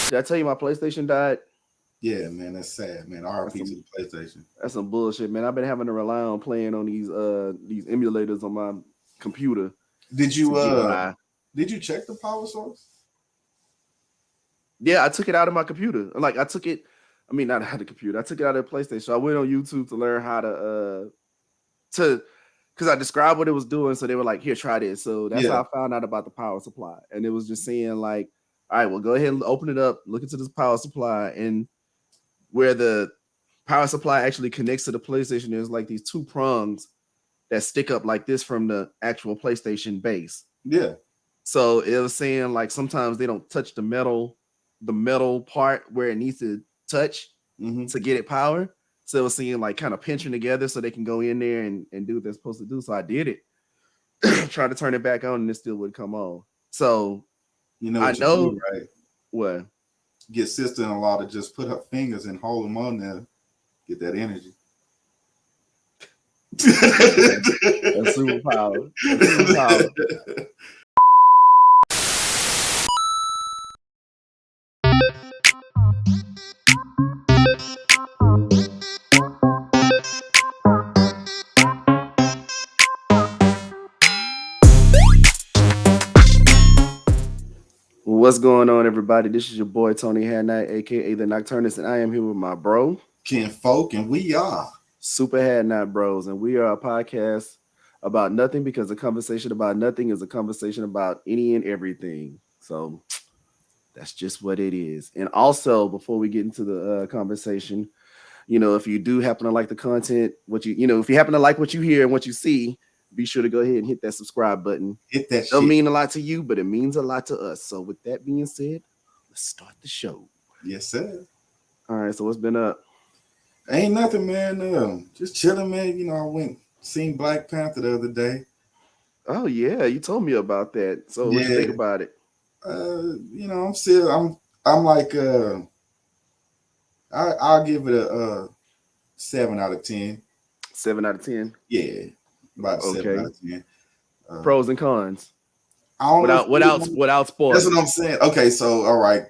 Did I tell you my PlayStation died? Yeah, man, that's sad, man. That's RP to some the PlayStation. that's some bullshit, man. I've been having to rely on playing on these emulators on my computer Did to you get by. did you check the power source? Yeah, I took it out of my computer. Like I took it, I mean not out of the computer. I took it out of the PlayStation. So I went on YouTube to learn how to because I described what it was doing. So they were like, here, try this. So that's Yeah. how I found out about the power supply. And it was just saying like, all right, well, go ahead and open it up, look into this power supply, and where the power supply actually connects to the PlayStation, there's like these two prongs that stick up like this from the actual PlayStation base. Yeah. So it was saying like sometimes they don't touch the metal part where it needs to touch Mm-hmm. to get it power. So it was seeing like kind of pinching together so they can go in there and do what they're supposed to do. So I did it. Tried to turn it back on and it still would come on. So You know I what you know do, right? what. Get sister-in-law to just put her fingers and hold them on there. Get that energy. A superpower. A superpower. What's going on, everybody? This is your boy Tony Hadnot, aka the Nocturnist, and I am here with my bro, Ken Folk, and we are. Super Hadnot Bros, and we are a podcast about nothing because a conversation about nothing is a conversation about any and everything. So that's just what it is. And also, before we get into the conversation, if you do happen to like the content, if you happen to like what you hear and what you see, be sure to go ahead and hit that subscribe button. Hit that Don't shit. mean a lot to you, but it means a lot to us. So with that being said, let's start the show. Yes, sir. All right, so what's been up? Ain't nothing, man. Just chilling, man. I went seen Black Panther the other day. Oh yeah, you told me about that. So what you Yeah. think about it? I'm like I'll give it a 7 out of 10. 7 out of 10. Yeah, about 7 out Okay. of 10. Pros and cons. I don't know. Without That's spoilers. what I'm saying. Okay, so all right.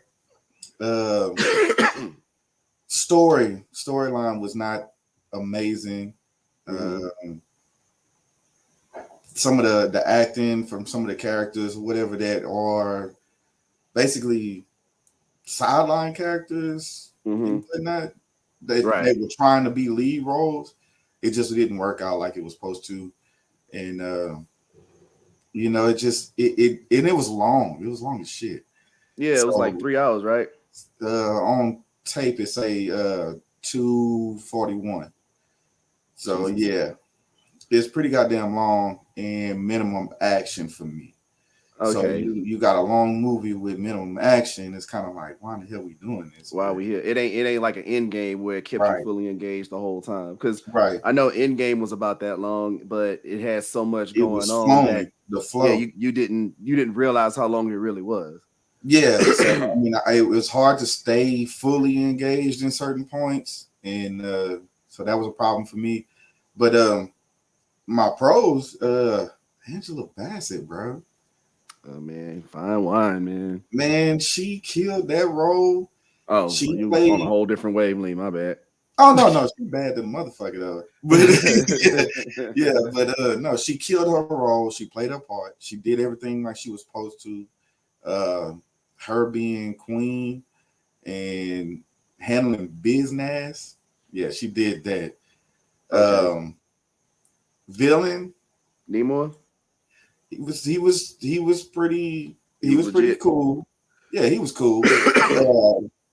Storyline was not amazing. Some of the acting from some of the characters, whatever that are, basically sideline characters and whatnot. They were trying to be lead roles. It just didn't work out like it was supposed to, and it was long. It was long as shit. Yeah, it was like 3 hours, right? On tape it say 2:41. So Jesus. yeah, it's pretty goddamn long and minimum action for me. Okay. So you got a long movie with minimum action. It's kind of like, why the hell we doing this? Why we here? It ain't like an end game where it kept you fully engaged the whole time. Because I know end game was about that long, but it had so much going on that the flow. Yeah, you didn't realize how long it really was. Yeah, so I mean, it was hard to stay fully engaged in certain points, and so that was a problem for me. But my pros, Angela Bassett, bro. Oh man, fine wine, man. Man, she killed that role. Oh, she played on a whole different wavelength. My bad. Oh no, she bad than motherfucker though. But no, she killed her role. She played her part. She did everything like she was supposed to. Her being queen and handling business, yeah, she did that. Okay. Villain Namor. He was pretty cool. Yeah, he was cool.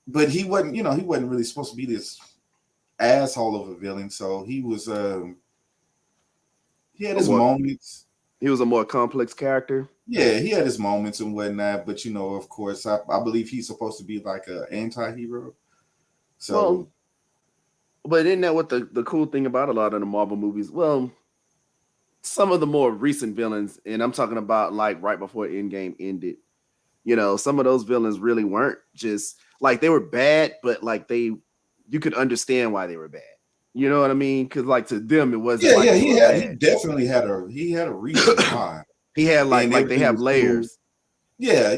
But he wasn't, he wasn't really supposed to be this asshole of a villain. So he was he had his moments. He was a more complex character. Yeah, he had his moments and whatnot, but of course, I believe he's supposed to be like an anti-hero. So, but isn't that what the cool thing about a lot of the Marvel movies? Well, some of the more recent villains, and I'm talking about like right before Endgame ended, some of those villains really weren't just like they were bad, but like you could understand why they were bad. You know what I mean? Because like to them, it wasn't. Yeah, he definitely had a reason why. He had like they have layers. Yeah.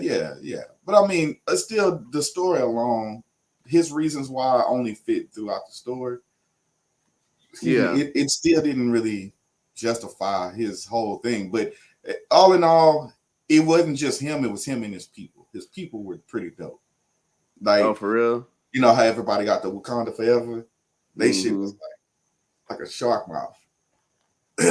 But I mean, still, the story alone, his reasons why only fit throughout the story. Excuse me, Yeah. it still didn't really justify his whole thing. But all in all, it wasn't just him; it was him and his people. His people were pretty dope. Oh, Like, for real? you know how everybody got the Wakanda Forever? They shit Mm-hmm. was like a shark mouth.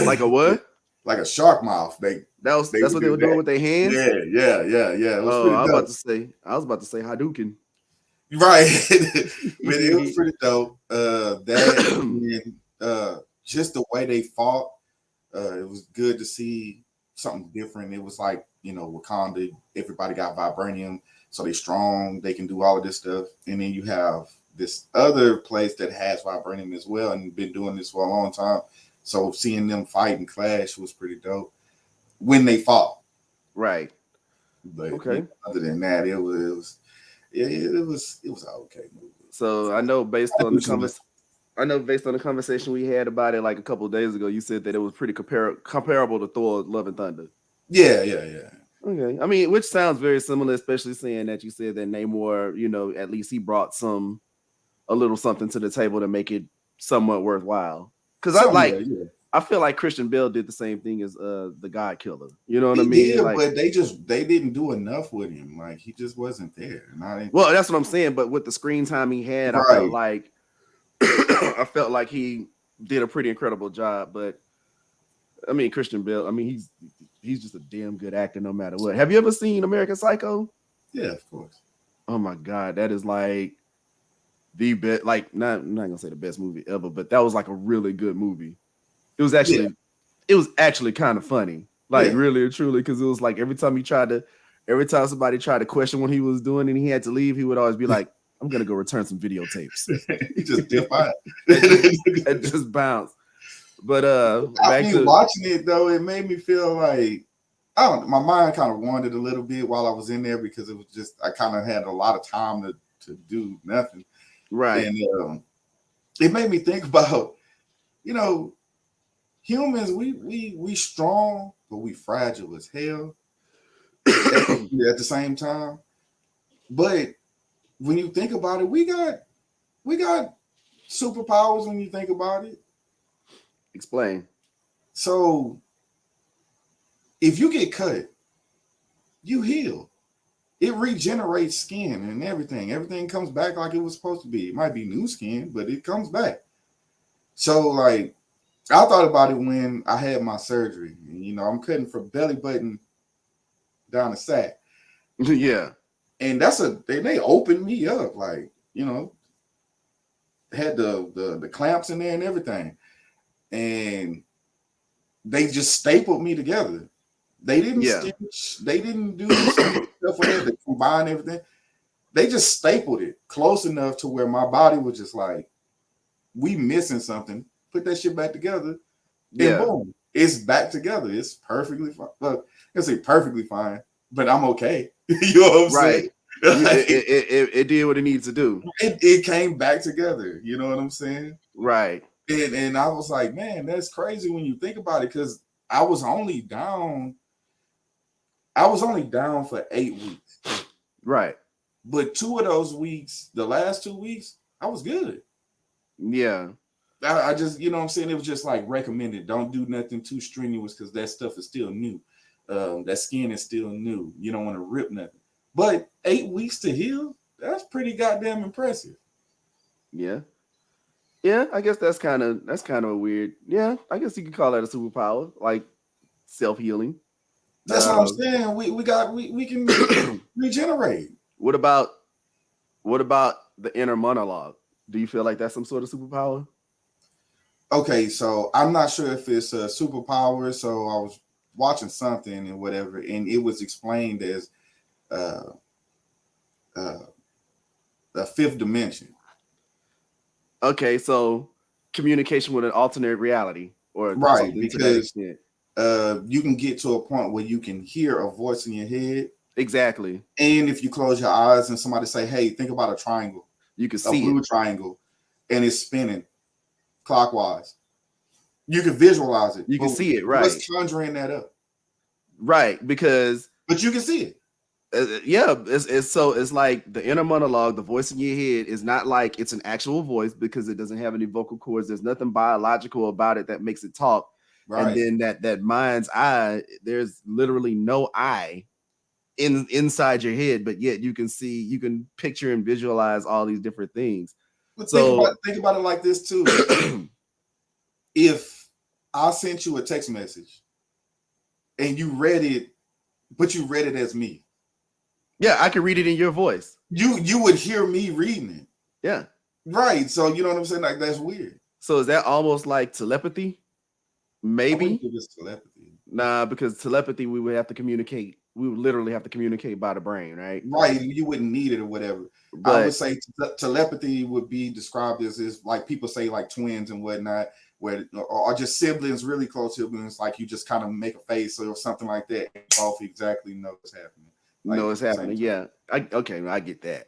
Like a what? Like a shark mouth. They That's would what they do were doing that. with their hands. Yeah. It was Oh, pretty dope. I was about to say Hadouken. Right. But it was pretty dope. That and just the way they fought, it was good to see something different. It was like, Wakanda, everybody got vibranium, so they strong, they can do all of this stuff. And then you have this other place that has vibranium as well and been doing this for a long time. So seeing them fight and clash was pretty dope when they fought. Right. But Okay. other than that, it was an okay movie. So I know based on the conversation we had about it like a couple of days ago, you said that it was pretty comparable to Thor: Love and Thunder. Yeah. Okay. I mean, which sounds very similar, especially saying that you said that Namor, at least he brought a little something to the table to make it somewhat worthwhile. Because Somewhere, yeah. I feel like Christian Bale did the same thing as the God Killer. You know what I He mean? did, Like, but they didn't do enough with him. Like, he just wasn't there. well, that's what I'm saying. But with the screen time he had, I felt Right. like I felt like he did a pretty incredible job. But I mean, Christian Bale, I mean, he's just a damn good actor no matter what. Have you ever seen American Psycho? Yeah, of course. Oh my God, that is like the best. Like, I'm not gonna say the best movie ever, but that was like a really good movie. It was Yeah, actually kind of funny, like yeah. really and truly, because it was like every time somebody tried to question what he was doing and he had to leave, he would always be like, "I'm gonna go return some videotapes," He just dip out. and just bounce. But I back mean, to watching it though, it made me feel like I don't know, my mind kind of wandered a little bit while I was in there because it was just I kind of had a lot of time to do nothing. right, And it made me think about, you know, humans, we strong, but we fragile as hell at the same time. But when you think about it, we got superpowers when you think about it. explain. So if you get cut, you heal. It regenerates skin and everything. Everything comes back like it was supposed to be. It might be new skin, but it comes back. So like I thought about it when I had my surgery. I'm cutting from belly button down the sack. Yeah, And they opened me up, like, had the clamps in there and everything. And they just stapled me together. They didn't yeah, stitch, they didn't do some stuff with it, they combined everything. They just stapled it close enough to where my body was just like, we missing something. Put that shit back together, and yeah. boom, it's back together. It's perfectly fine. Look, I say perfectly fine, but I'm okay. You know what I'm saying? Right. It did what it needed to do. It came back together. You know what I'm saying? Right. And I was like, man, that's crazy when you think about it, because I was only down. I was only down for 8 weeks, Right. but 2 of those weeks, the last 2 weeks, I was good. Yeah. I just, you know what I'm saying? It was just like recommended. Don't do nothing too strenuous because that stuff is still new. That skin is still new. You don't want to rip nothing. But 8 weeks to heal, that's pretty goddamn impressive. Yeah. Yeah. I guess that's kind of a weird. Yeah. I guess you could call that a superpower, like self healing. That's what I'm saying. We can regenerate. What about the inner monologue? Do you feel like that's some sort of superpower? Okay, so I'm not sure if it's a superpower. So I was watching something and whatever, and it was explained as uh, uh, a fifth dimension. Okay, so communication with an alternate reality or Right, something to that because extent. you can get to a point where you can hear a voice in your head, Exactly. and if you close your eyes and somebody say, "Hey, think about a triangle, You can a see blue it. triangle," and it's spinning clockwise, you can visualize it. You can But see it, right? what's conjuring that up? Right, because But you can see it. Yeah, it's like the inner monologue, the voice in your head is not like it's an actual voice because it doesn't have any vocal cords. There's nothing biological about it that makes it talk. And Right. then that mind's eye, there's literally no eye inside your head, but yet you can picture and visualize all these different things. But So think about it like this too. If I sent you a text message and you read it, but you read it as me, yeah, I can read it in your voice. you would hear me reading it. Yeah. Right. So you know what I'm saying? Like that's weird. So is that almost like telepathy? I wouldn't Maybe. think it's telepathy. Nah, because telepathy we would have to communicate. We would literally have to communicate by the brain, right? Right. You wouldn't need it or whatever. I would But say telepathy would be described as is like people say like twins and whatnot, where or just siblings, really close siblings, like you just kind of make a face or something like that, and both exactly know what's happening. Like no, it's at the same happening. time. Yeah. Okay, I get that.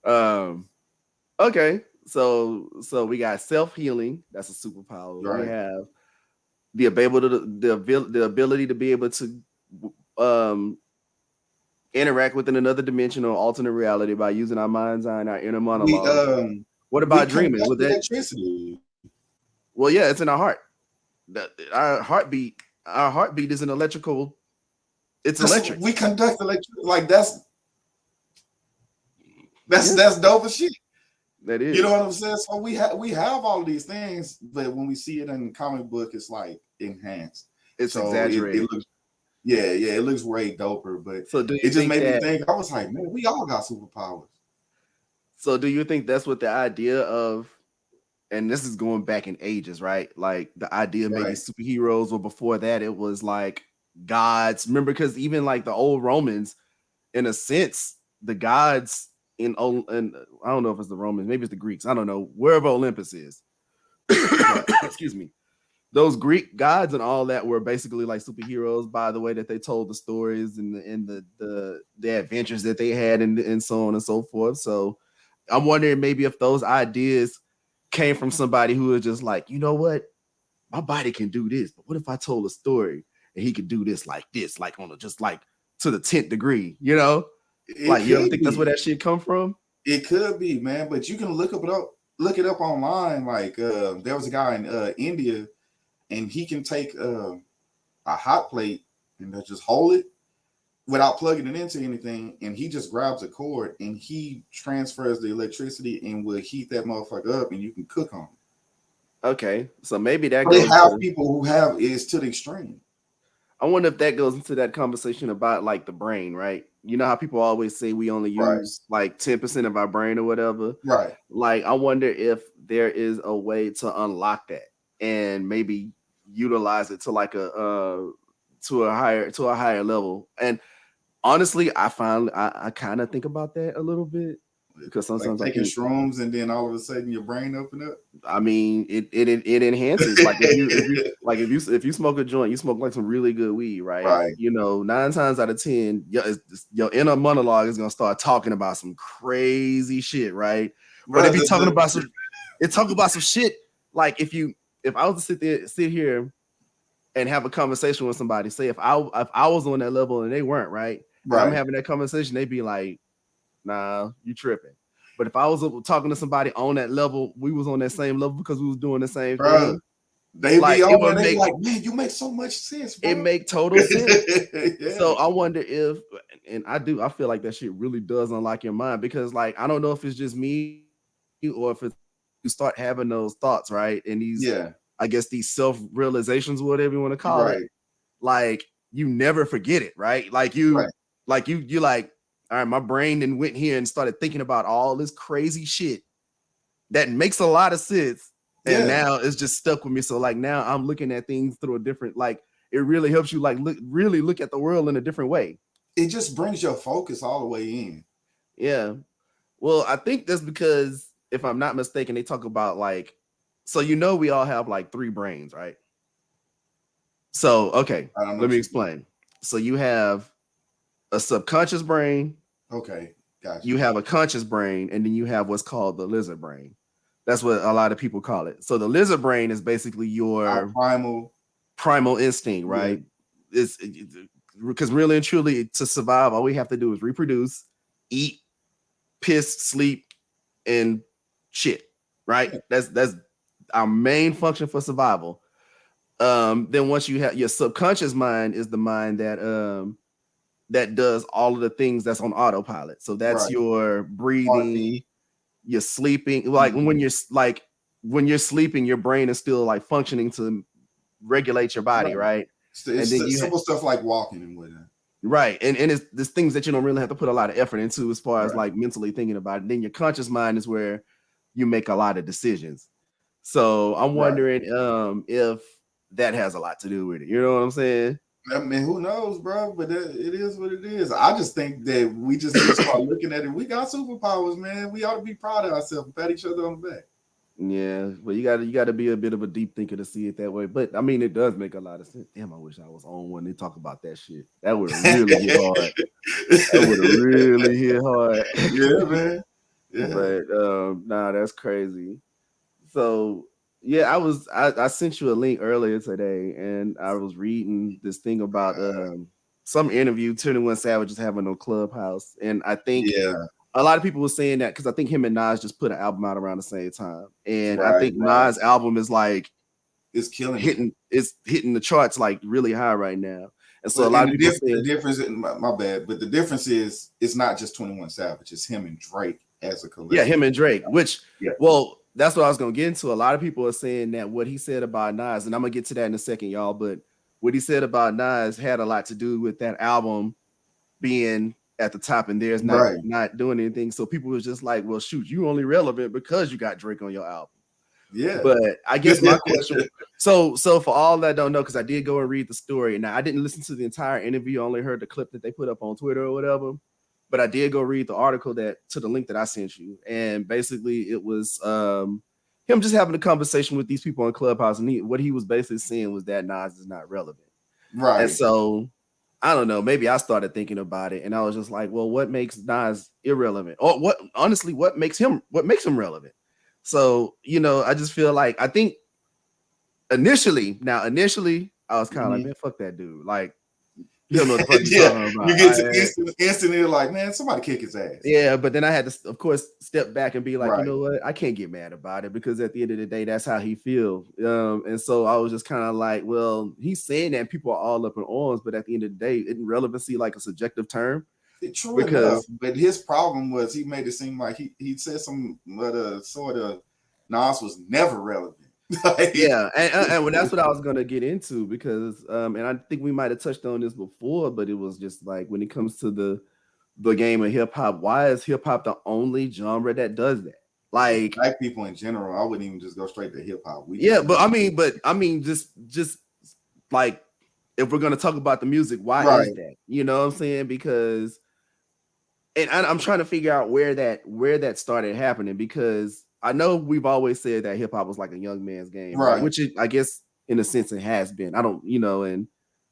Um, okay. So we got self-healing, that's a superpower. We Right. have the ability to be able to um interact within another dimension or alternate reality by using our mind's eye and our inner We monologue. um What we about dreaming? conduct Would that electricity. well, yeah, it's in our heart. Our heartbeat is an electrical, it's electric. We conduct electricity. Like Yeah, that's dope as shit. that You know is. what I'm saying? So we have all of these things, but when we see it in the comic book, it's like enhanced. It's So it exaggerated. looks yeah, it looks way doper. But So do it you just think made me that think. I was like, man, we all got superpowers. so do you think that's what the idea of, and this is going back in ages, right? Like the idea of maybe Right. superheroes, or before that it was like gods. Remember, because even like the old Romans, in a sense, the gods and I don't know if it's the Romans, maybe it's the Greeks, I don't know, wherever Olympus is. Right. Excuse me. Those Greek gods and all that were basically like superheroes by the way that they told the stories and the adventures that they had and so on and so forth. So I'm wondering maybe if those ideas came from somebody who was just like, you know what, my body can do this, but what if I told a story and he could do this, like on a just like to the 10th degree, you know? It Like you ever could think that's where be. that shit come from? It could be, man. But you can look it up online. Like there was a guy in India, and he can take a hot plate and just hold it without plugging it into anything, and he just grabs a cord and he transfers the electricity and will heat that motherfucker up, and you can cook on it. Okay, so maybe that But they goes have to, people who have is to the extreme. I wonder if that goes into that conversation about like the brain, right? You know how people always say we only Right, use like 10% of our brain or whatever. right. Like I wonder if there is a way to unlock that and maybe utilize it to like a higher level. And honestly, I kind of think about that a little bit because Like sometimes I taking think, shrooms and then all of a sudden your brain open up. I mean, it enhances. Like if you smoke a joint, you smoke like some really good weed, right? Right. You know, 9 times out of 10, your inner monologue is gonna start talking about some crazy shit, right? Or they Right. be talking about some, it talk about some shit. Like if I was to sit here and have a conversation with somebody, say if I was on that level and they weren't, right, and I'm Right. having that conversation, they'd be like, nah, you tripping. But if I was talking to somebody on that level, we was on that same level because we was doing the same Bro. thing. They be Like it on there, would they be make like, man, you make so much sense, it bro. make total sense. Yeah. So I wonder if, and I feel like that shit really does unlock your mind because like I don't know if it's just me or if it's you start having those thoughts, right? And these, Yeah. I guess these self realizations, whatever you want to call it, Right. like you never forget it, right? Right. Like you like, all right, my brain then went here and started thinking about all this crazy shit that makes a lot of sense. And Yeah. now it's just stuck with me. So like now I'm looking at things through a different, like it really helps you like really look at the world in a different way. It just brings your focus all the way in. Yeah. Well, I think that's because if I'm not mistaken, they talk about like, so we all have like three brains, right? So okay, I don't know let what me you mean. explain. So you have a subconscious brain, Okay. Got you you. have a conscious brain, and then you have what's called the lizard brain. That's what a lot of people call it. So the lizard brain is basically Our your primal. primal instinct, Yeah. right? It's because really and truly to survive, all we have to do is reproduce, eat, piss, sleep, and shit. Right? That's our main function for survival. Then once you have your subconscious mind is the mind that does all of the things that's on autopilot. So that's your breathing, you're sleeping. Like when you're sleeping, your brain is still like functioning to regulate your body, right? It's and then simple stuff like walking and whatnot. Right. And it's there's things that you don't really have to put a lot of effort into as far as like mentally thinking about it. And then your conscious mind is where you make a lot of decisions. So I'm wondering if that has a lot to do with it. You know what I'm saying? I mean, who knows, bro? But it is what it is. I just think that we just need to start looking at it. We got superpowers, man. We ought to be proud of ourselves and pat each other on the back. Yeah, but you gotta be a bit of a deep thinker to see it that way. But I mean, it does make a lot of sense. Damn, I wish I was on when they talk about that shit. That would really hit hard. That would have really hit hard. Yeah, man. Yeah. But nah, that's crazy. So yeah, I sent you a link earlier today, and I was reading this thing about some interview 21 Savage is having on Clubhouse, and I think a lot of people were saying that because I think him and Nas just put an album out around the same time, and I think Nas' album is like it's killing it's hitting the charts like really high right now. And so a lot of people say the difference. My bad, but the difference is it's not just 21 Savage; it's him and Drake as a collective. Yeah, him and Drake. Which well, that's what I was gonna get into. A lot of people are saying that what he said about Nas, and I'm gonna get to that in a second, y'all. But what he said about Nas had a lot to do with that album being at the top, and there's not doing anything. So people was just like, well, shoot, you only relevant because you got Drake on your album. Yeah. But I guess my question, so for all that don't know, because I did go and read the story. Now I didn't listen to the entire interview, I only heard the clip that they put up on Twitter or whatever. But I did go read the article to the link that I sent you. And basically it was him just having a conversation with these people on Clubhouse. And what he was basically saying was that Nas is not relevant. Right. And so I don't know, maybe I started thinking about it and I was just like, well, what makes Nas irrelevant? Or what makes him relevant? So, I just feel like I think initially I was kind of like, man, fuck that dude. Like, you don't know what the fuck you're talking about. You get instantly like, man, somebody kick his ass. Yeah, but then I had to, of course, step back and be like, you know what? I can't get mad about it because at the end of the day, that's how he feels. And so I was just kind of like, well, he's saying that people are all up in arms, but at the end of the day, isn't relevancy like a subjective term? True enough, but his problem was he made it seem like he said some sort of Nas was never relevant. Yeah, and that's what I was gonna get into because and I think we might have touched on this before, but it was just like when it comes to the game of hip hop, why is hip hop the only genre that does that? Like black people in general, I wouldn't even just go straight to hip hop. But I mean, just like if we're gonna talk about the music, why is that? You know what I'm saying? Because and I'm trying to figure out where that started happening because I know we've always said that hip hop was like a young man's game, right? Which I guess in a sense it has been. I don't, and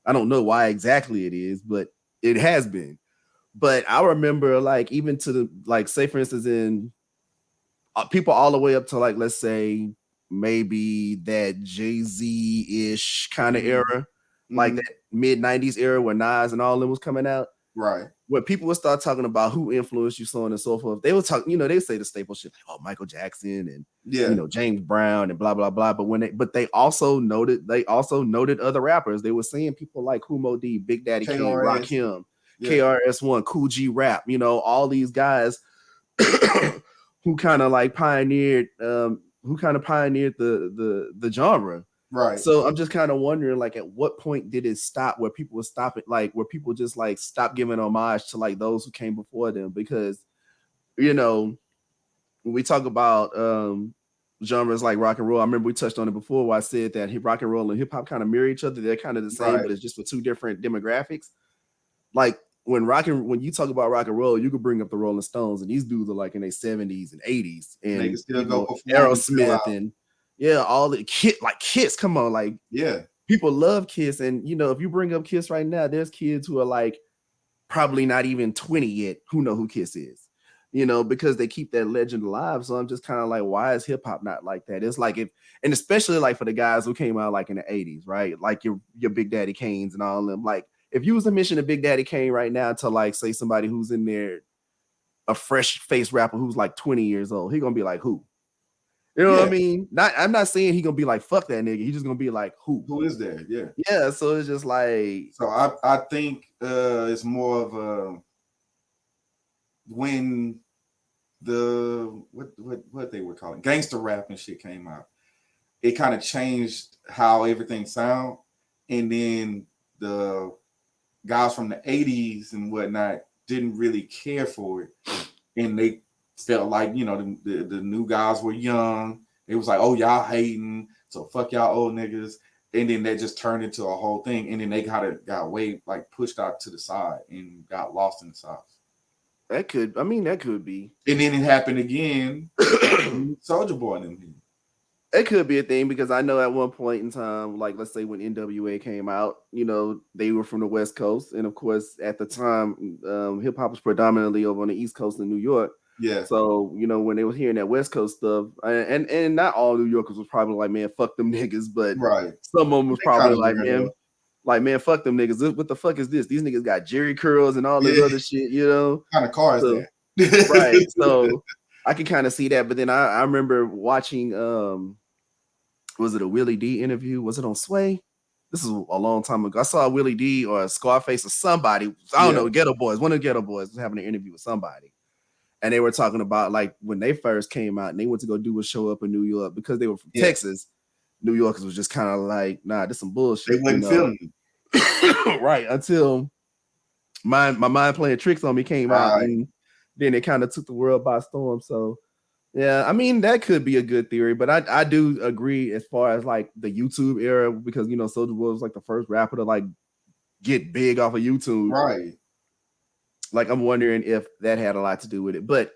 I don't know why exactly it is, but it has been. But I remember like even to the like say for instance in people all the way up to like let's say maybe that Jay-Z-ish kind of era, like that mid 90s era where Nas and all of them was coming out. Right. When people would start talking about who influenced you, so on and so forth, they would talk, they say the staple shit like, oh, Michael Jackson and James Brown and blah blah blah. But they also noted other rappers. They were saying people like Humo D, Big Daddy Kane, Rakim, KRS-One, Cool G Rap, all these guys who kind of like pioneered the genre. Right. So I'm just kind of wondering, like, at what point did it stop where people would stop it, like, where people just like stop giving homage to like those who came before them? Because, when we talk about genres like rock and roll, I remember we touched on it before where I said that rock and roll and hip hop kind of mirror each other. They're kind of the same, but it's just for two different demographics. Like when you talk about rock and roll, you could bring up the Rolling Stones, and these dudes are like in their 70s and 80s, and they can still go Aerosmith and all the Kiss. Come on, like people love Kiss, and if you bring up Kiss right now, there's kids who are like probably not even 20 yet who know who Kiss is, because they keep that legend alive. So I'm just kind of like, why is hip hop not like that? It's like and especially like for the guys who came out like in the 80s, right? Like your Big Daddy Kanes and all of them, like if you was to mention a Big Daddy Kane right now to like say somebody who's in there, a fresh face rapper who's like 20 years old, he gonna be like, who? You know what I mean? I'm not saying he gonna be like, fuck that nigga. He just gonna be like, who? Who is there? Yeah. Yeah. So it's just like. So I think it's more of a when the what they were calling gangster rap and shit came out, it kind of changed how everything sound, and then the guys from the 80s and whatnot didn't really care for it, and they felt like, you know, the new guys were young. It was like, oh, y'all hating, so fuck y'all old niggas. And then that just turned into a whole thing. And then they got way like pushed out to the side and got lost in the sauce. That could be. And then it happened again. Soulja Boy and them. It could be a thing because I know at one point in time, like let's say when NWA came out, you know, they were from the West Coast. And of course, at the time, hip hop was predominantly over on the East Coast in New York. Yeah. So, you know, when they were hearing that West Coast stuff, and not all New Yorkers was probably like, man, fuck them niggas, but some of them was probably like, man, fuck them niggas. What the fuck is this? These niggas got Jerry curls and all this other shit, you know? What kind of car is that? Right. So I can kind of see that. But then I remember watching, was it a Willie D interview? Was it on Sway? This is a long time ago. I saw a Willie D or a Scarface or somebody. I don't know, Ghetto Boys. One of the Ghetto Boys was having an interview with somebody. And they were talking about like when they first came out and they went to go do a show up in New York because they were from Texas. New Yorkers was just kind of like, nah, this some bullshit. They wasn't feeling it. Right. Until my Mind Playing Tricks on Me came out, and then it kind of took the world by storm. So yeah, I mean, that could be a good theory, but I do agree as far as like the YouTube era, because, you know, Soulja Boy was like the first rapper to like get big off of YouTube. Right. Like, I'm wondering if that had a lot to do with it. But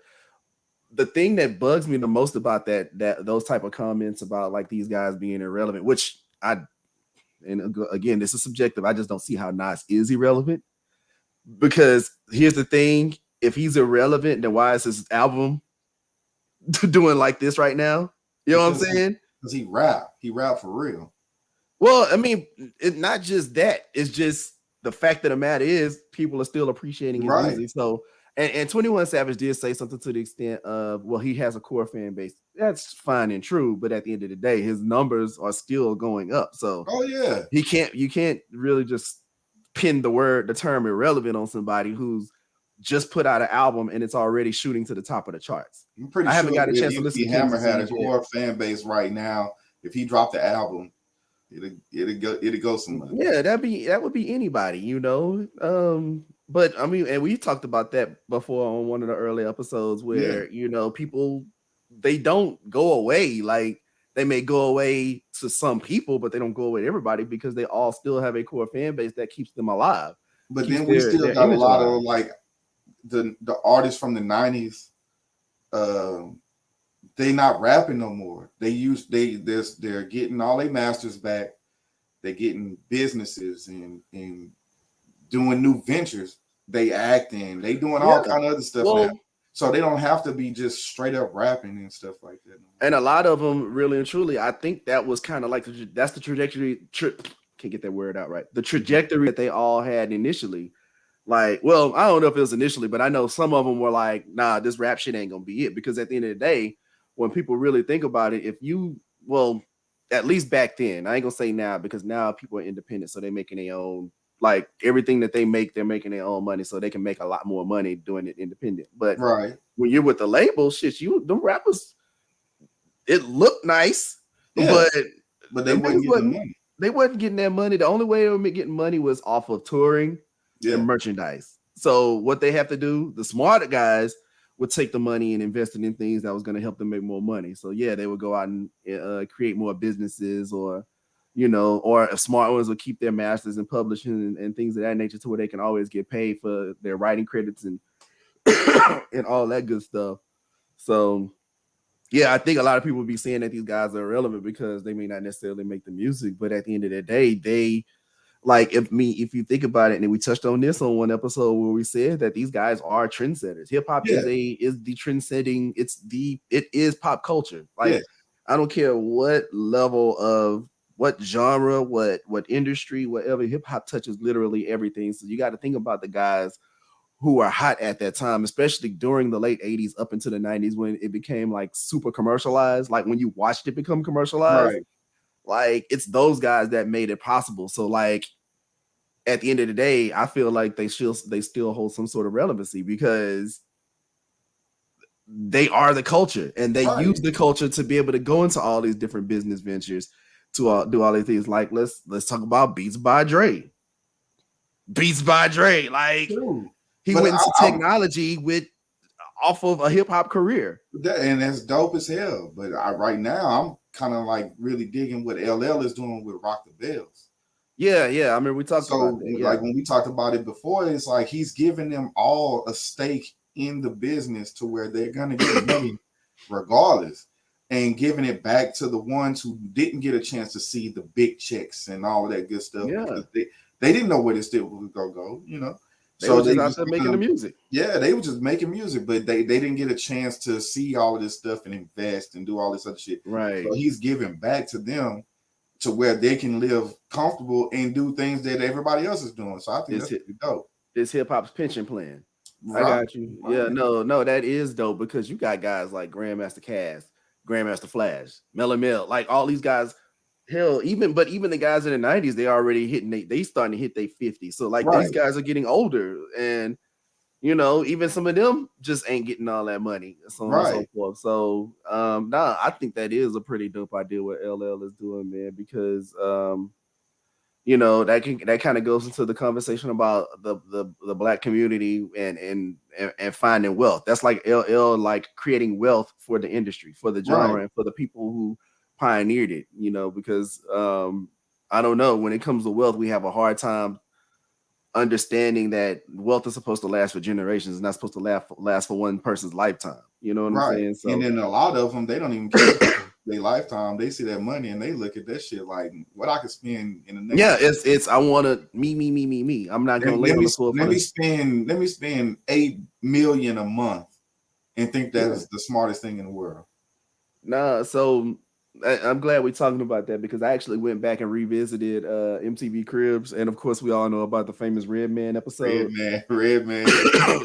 the thing that bugs me the most about that those type of comments about like these guys being irrelevant, which and again, this is subjective. I just don't see how Nas is irrelevant, because here's the thing: if he's irrelevant, then why is his album doing like this right now? You know what I'm saying? Because he rap for real. Well, I mean, it's not just that. It's just the fact of the matter is people are still appreciating his music. So, and 21 Savage did say something to the extent of, well, he has a core fan base. That's fine and true, but at the end of the day, his numbers are still going up. So, you can't really just pin the term irrelevant on somebody who's just put out an album and it's already shooting to the top of the charts. I'm pretty I sure haven't got a chance to listen to Hammer had a core fan base right now. If he dropped the album, it'd go somewhere. Yeah, that would be anybody, you know. But I mean, and we talked about that before on one of the early episodes where you know, people, they don't go away. Like, they may go away to some people, but they don't go away to everybody, because they all still have a core fan base that keeps them alive. But then we still got a lot of like the artists from the 90s. They not rapping no more. They're getting all their masters back. They're getting businesses and doing new ventures. They acting. They doing all kind of other stuff now. So they don't have to be just straight up rapping and stuff like that. And a lot of them, really and truly, I think that was kind of like that's the trajectory. Can't get that word out right. The trajectory that they all had initially. Like, well, I don't know if it was initially, but I know some of them were like, nah, this rap shit ain't gonna be it. Because at the end of the day, when people really think about it, at least back then, I ain't gonna say now, because now people are independent, so they're making their own, like, everything that they make, they're making their own money, so they can make a lot more money doing it independent. But when you're with the label, shit, them rappers, it looked nice, but they wasn't getting money. They wasn't getting that money. The only way they were getting money was off of touring and merchandise. So what they have to do, the smarter guys would take the money and invest it in things that was going to help them make more money. So yeah, they would go out and create more businesses, or, you know, or smart ones would keep their masters in publishing and things of that nature, to where they can always get paid for their writing credits and and all that good stuff. So yeah, I think a lot of people would be saying that these guys are irrelevant because they may not necessarily make the music, but at the end of the day, they, like, if you think about it, and we touched on this on one episode where we said that these guys are trendsetters. Hip hop is the trendsetting. It is pop culture. Like, I don't care what level of what genre, what industry, whatever. Hip hop touches literally everything. So you got to think about the guys who are hot at that time, especially during the late 80s up into the 90s when it became like super commercialized. Like when you watched it become commercialized, Right. like it's those guys that made it possible. So like at the end of the day, I feel like they still hold some sort of relevancy because they are the culture and they use Right. the culture to be able to go into all these different business ventures to do all these things. Like let's talk about Beats by Dre. Beats by Dre, like True. he But went into I'm technology with off of a hip hop career. and that's dope as hell. But right now I'm kind of like really digging what LL is doing with Rock the Bells. Yeah, yeah. I mean, we talked about So that. Yeah, like when we talked about it before, it's like he's giving them all a stake in the business to where they're gonna get money regardless, and giving it back to the ones who didn't get a chance to see the big checks and all of that good stuff yeah. because they didn't know where this still was gonna go, you know. They were So just they out just there making kind the of music. yeah, they were just making music, but they didn't get a chance to see all of this stuff and invest and do all this other shit. Right. So he's giving back to them to where they can live comfortable and do things that everybody else is doing. So I think It's that's pretty dope. it's hip hop's pension plan. I Right. got you. Yeah, Right. no, that is dope because you got guys like Grandmaster Caz, Grandmaster Flash, Mellow Mel, like all these guys. Hell, even the guys in the 90s, they already hitting they starting to hit their 50s. So like these Right. guys are getting older, and even some of them just ain't getting all that money, so on and so Right. forth. So nah, I think that is a pretty dope idea what LL is doing, man, because that kind of goes into the conversation about the black community and finding wealth. That's like LL like creating wealth for the industry, for the Right. genre, and for the people who pioneered it. Because I don't know, when it comes to wealth, we have a hard time understanding that wealth is supposed to last for generations. It's not supposed to last for one person's lifetime. You know what I'm Right. saying? And So then a lot of them, they don't even care about their lifetime. They see that money and they look at that shit like what I could spend in the next. yeah, it's I want to me. I'm not gonna lay Let on me the floor for let me the spend 8 million a month and think that yeah. is the smartest thing in the world. Nah, so I'm glad we're talking about that because I actually went back and revisited MTV Cribs, and of course we all know about the famous Red Man Red episode. man, red man.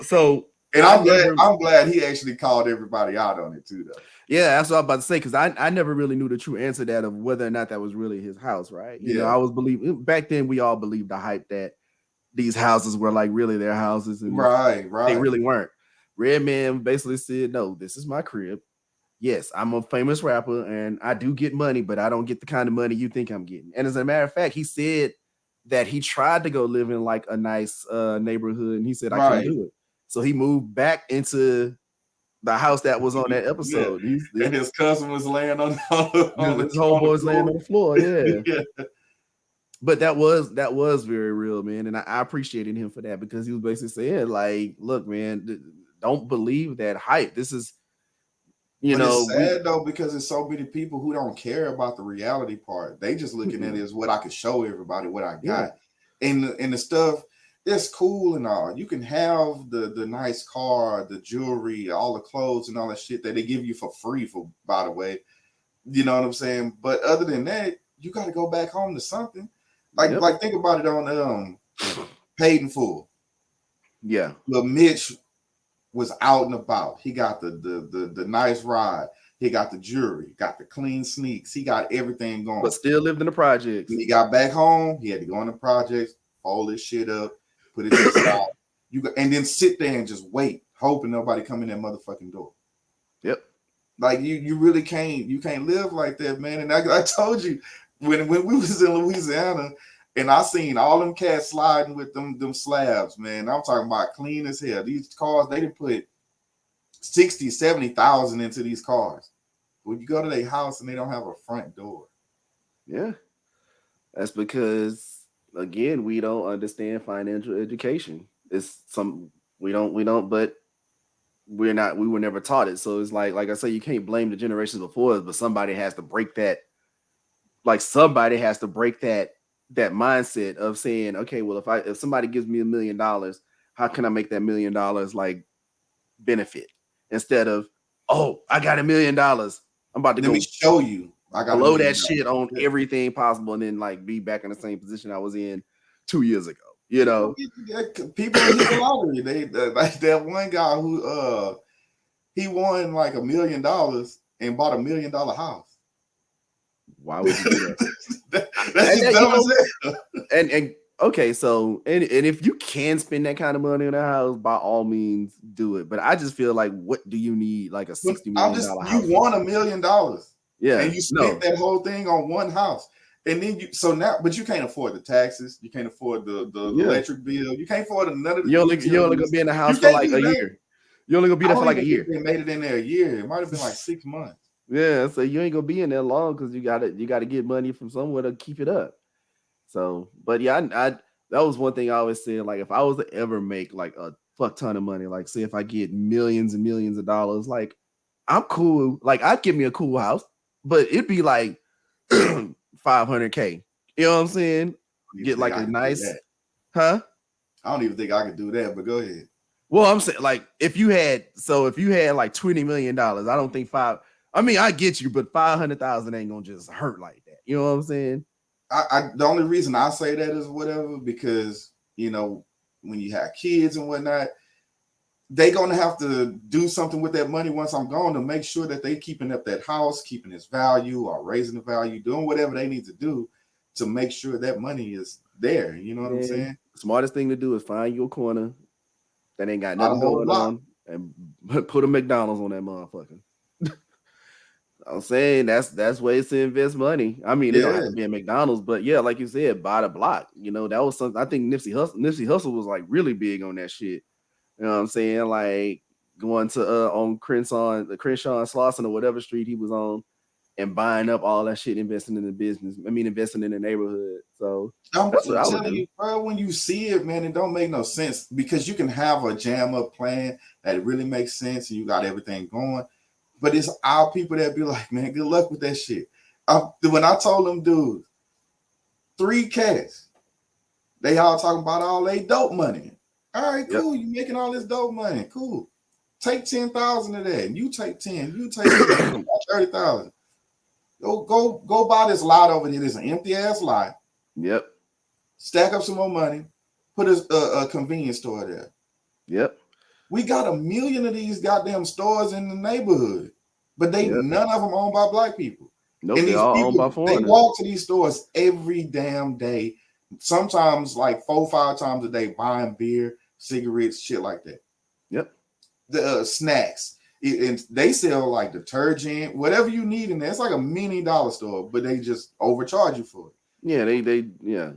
So And I never, I'm glad he actually called everybody out on it too, though. yeah, that's what I was about to say because I never really knew the true answer to that of whether or not that was really his house, right? Yeah. I was believing back then we all believed the hype that these houses were like really their houses, and Right. they Right. really weren't. Red Man basically said, "No, this is my crib. Yes, I'm a famous rapper and I do get money, but I don't get the kind of money you think I'm getting." And as a matter of fact, he said that he tried to go live in like a nice neighborhood and he said, I couldn't Right. do it. So he moved back into the house that was on that Yeah. episode. And his cousin was laying on His on the homeboys laying floor. on the floor. Yeah. Yeah. But that was very real, man. And I appreciated him for that because he was basically saying, like, look, man, don't believe that hype. This is, But it's we sad though because there's so many people who don't care about the reality part. They just looking at it as what I could show everybody what I yeah. got. And the stuff it's cool and all. You can have the nice car, the jewelry, all the clothes and all that shit that they give you for free for by the way. You know what I'm saying? But other than that, you gotta go back home to something. Yep. Like think about it on Paid in Full. Yeah. But Mitch was out and about. He got the nice ride. He got the jewelry, got the clean sneaks. He got everything But going. still lived in the projects. When he got back home, he had to go in the projects, fold his shit up, put it to the side. And then sit there and just wait, hoping nobody come in that motherfucking door. Yep. Like you really can't live like that, man. And I told you when we was in Louisiana and I seen all them cats sliding with them slabs, man. I'm talking about clean as hell. These cars, they didn't put 60, 70,000 into these cars. When you go to their house and they don't have a front door. Yeah. That's because again, we don't understand financial education. It's some we don't, but we were never taught it. So it's like I say, you can't blame the generations before us, but somebody has to break that, that mindset of saying, okay, well, if somebody gives me $1 million, how can I make that $1 million like benefit instead of, oh, I got $1 million, I'm about to Let me go. show you. I got a blow million that shit dollars. on Yeah. everything possible, and then like be back in the same position I was in 2 years ago. You know, People hit the lottery. They like that one guy who he won like $1 million and bought $1 million house. why would you do that? That's And just you dumb know, as hell. and okay, so and if you can spend that kind of money on a house, by all means do it. But I just feel like, what do you need like a $60 I'm million just you house won for? $1 million Yeah, and you spent no, that whole thing on one house. And then but you can't afford the taxes, you can't afford the yeah, electric bill, you can't afford none of the you only gonna utilities. be in the You house for can't like do a that. year. You only gonna be I there for don't like a even think year. they made it in there a year. It might have been like 6 months. Yeah, so you ain't gonna be in there long because you gotta get money from somewhere to keep it up. So, but yeah, I that was one thing I always said. Like, if I was to ever make like a fuck ton of money, like say if I get millions and millions of dollars, like I'm cool. Like I'd give me a cool house, but it'd be like 500K. You know what I'm saying? I don't even Get think like I a could do nice, that. huh? I don't even think I could do that, but go ahead. Well, I'm saying like if you had like $20 million, I don't think five. I mean, I get you, but 500,000 ain't gonna just hurt like that. You know what I'm saying? The only reason I say that is whatever because when you have kids and whatnot, they gonna have to do something with that money once I'm gone to make sure that they keeping up that house, keeping its value or raising the value, doing whatever they need to do to make sure that money is there. You know what I'm Man, saying? smartest thing to do is find your corner that ain't got Not a nothing whole going block. on and put a McDonald's on that motherfucker. I'm saying that's ways to invest money. I mean, it don't have Yeah, to be a McDonald's, but yeah, like you said, buy the block. That was something I think Nipsey Hussle was like really big on that shit. You know what I'm saying? Like going to on Crenshaw and Slauson or whatever street he was on and buying up all that shit, investing in the business. I mean, investing in the neighborhood. So I'm that's what I would telling do. you, bro. When you see it, man, it don't make no sense because you can have a jam up plan that really makes sense and you got everything going. But it's our people that be like, man, good luck with that shit. When I told them dudes, 3 cats, they all talking about all they dope money. All right, Yep. cool. You making all this dope money. Cool. Take 10,000 of that. And you take 10. You take 10. You got 30,000. Go buy this lot over here. It's an empty ass lot. Yep. Stack up some more money. Put a convenience store there. Yep. We got 1 million of these goddamn stores in the neighborhood, but Yep. none of them owned by black people. Nope. And They these all owned people, by they foreigners. walk to these stores every damn day, sometimes like 4 or 5 times a day, buying beer, cigarettes, shit like that. Yep. The snacks. And they sell like detergent, whatever you need in there. It's like a mini dollar store, but they just overcharge you for it. Yeah. Yeah.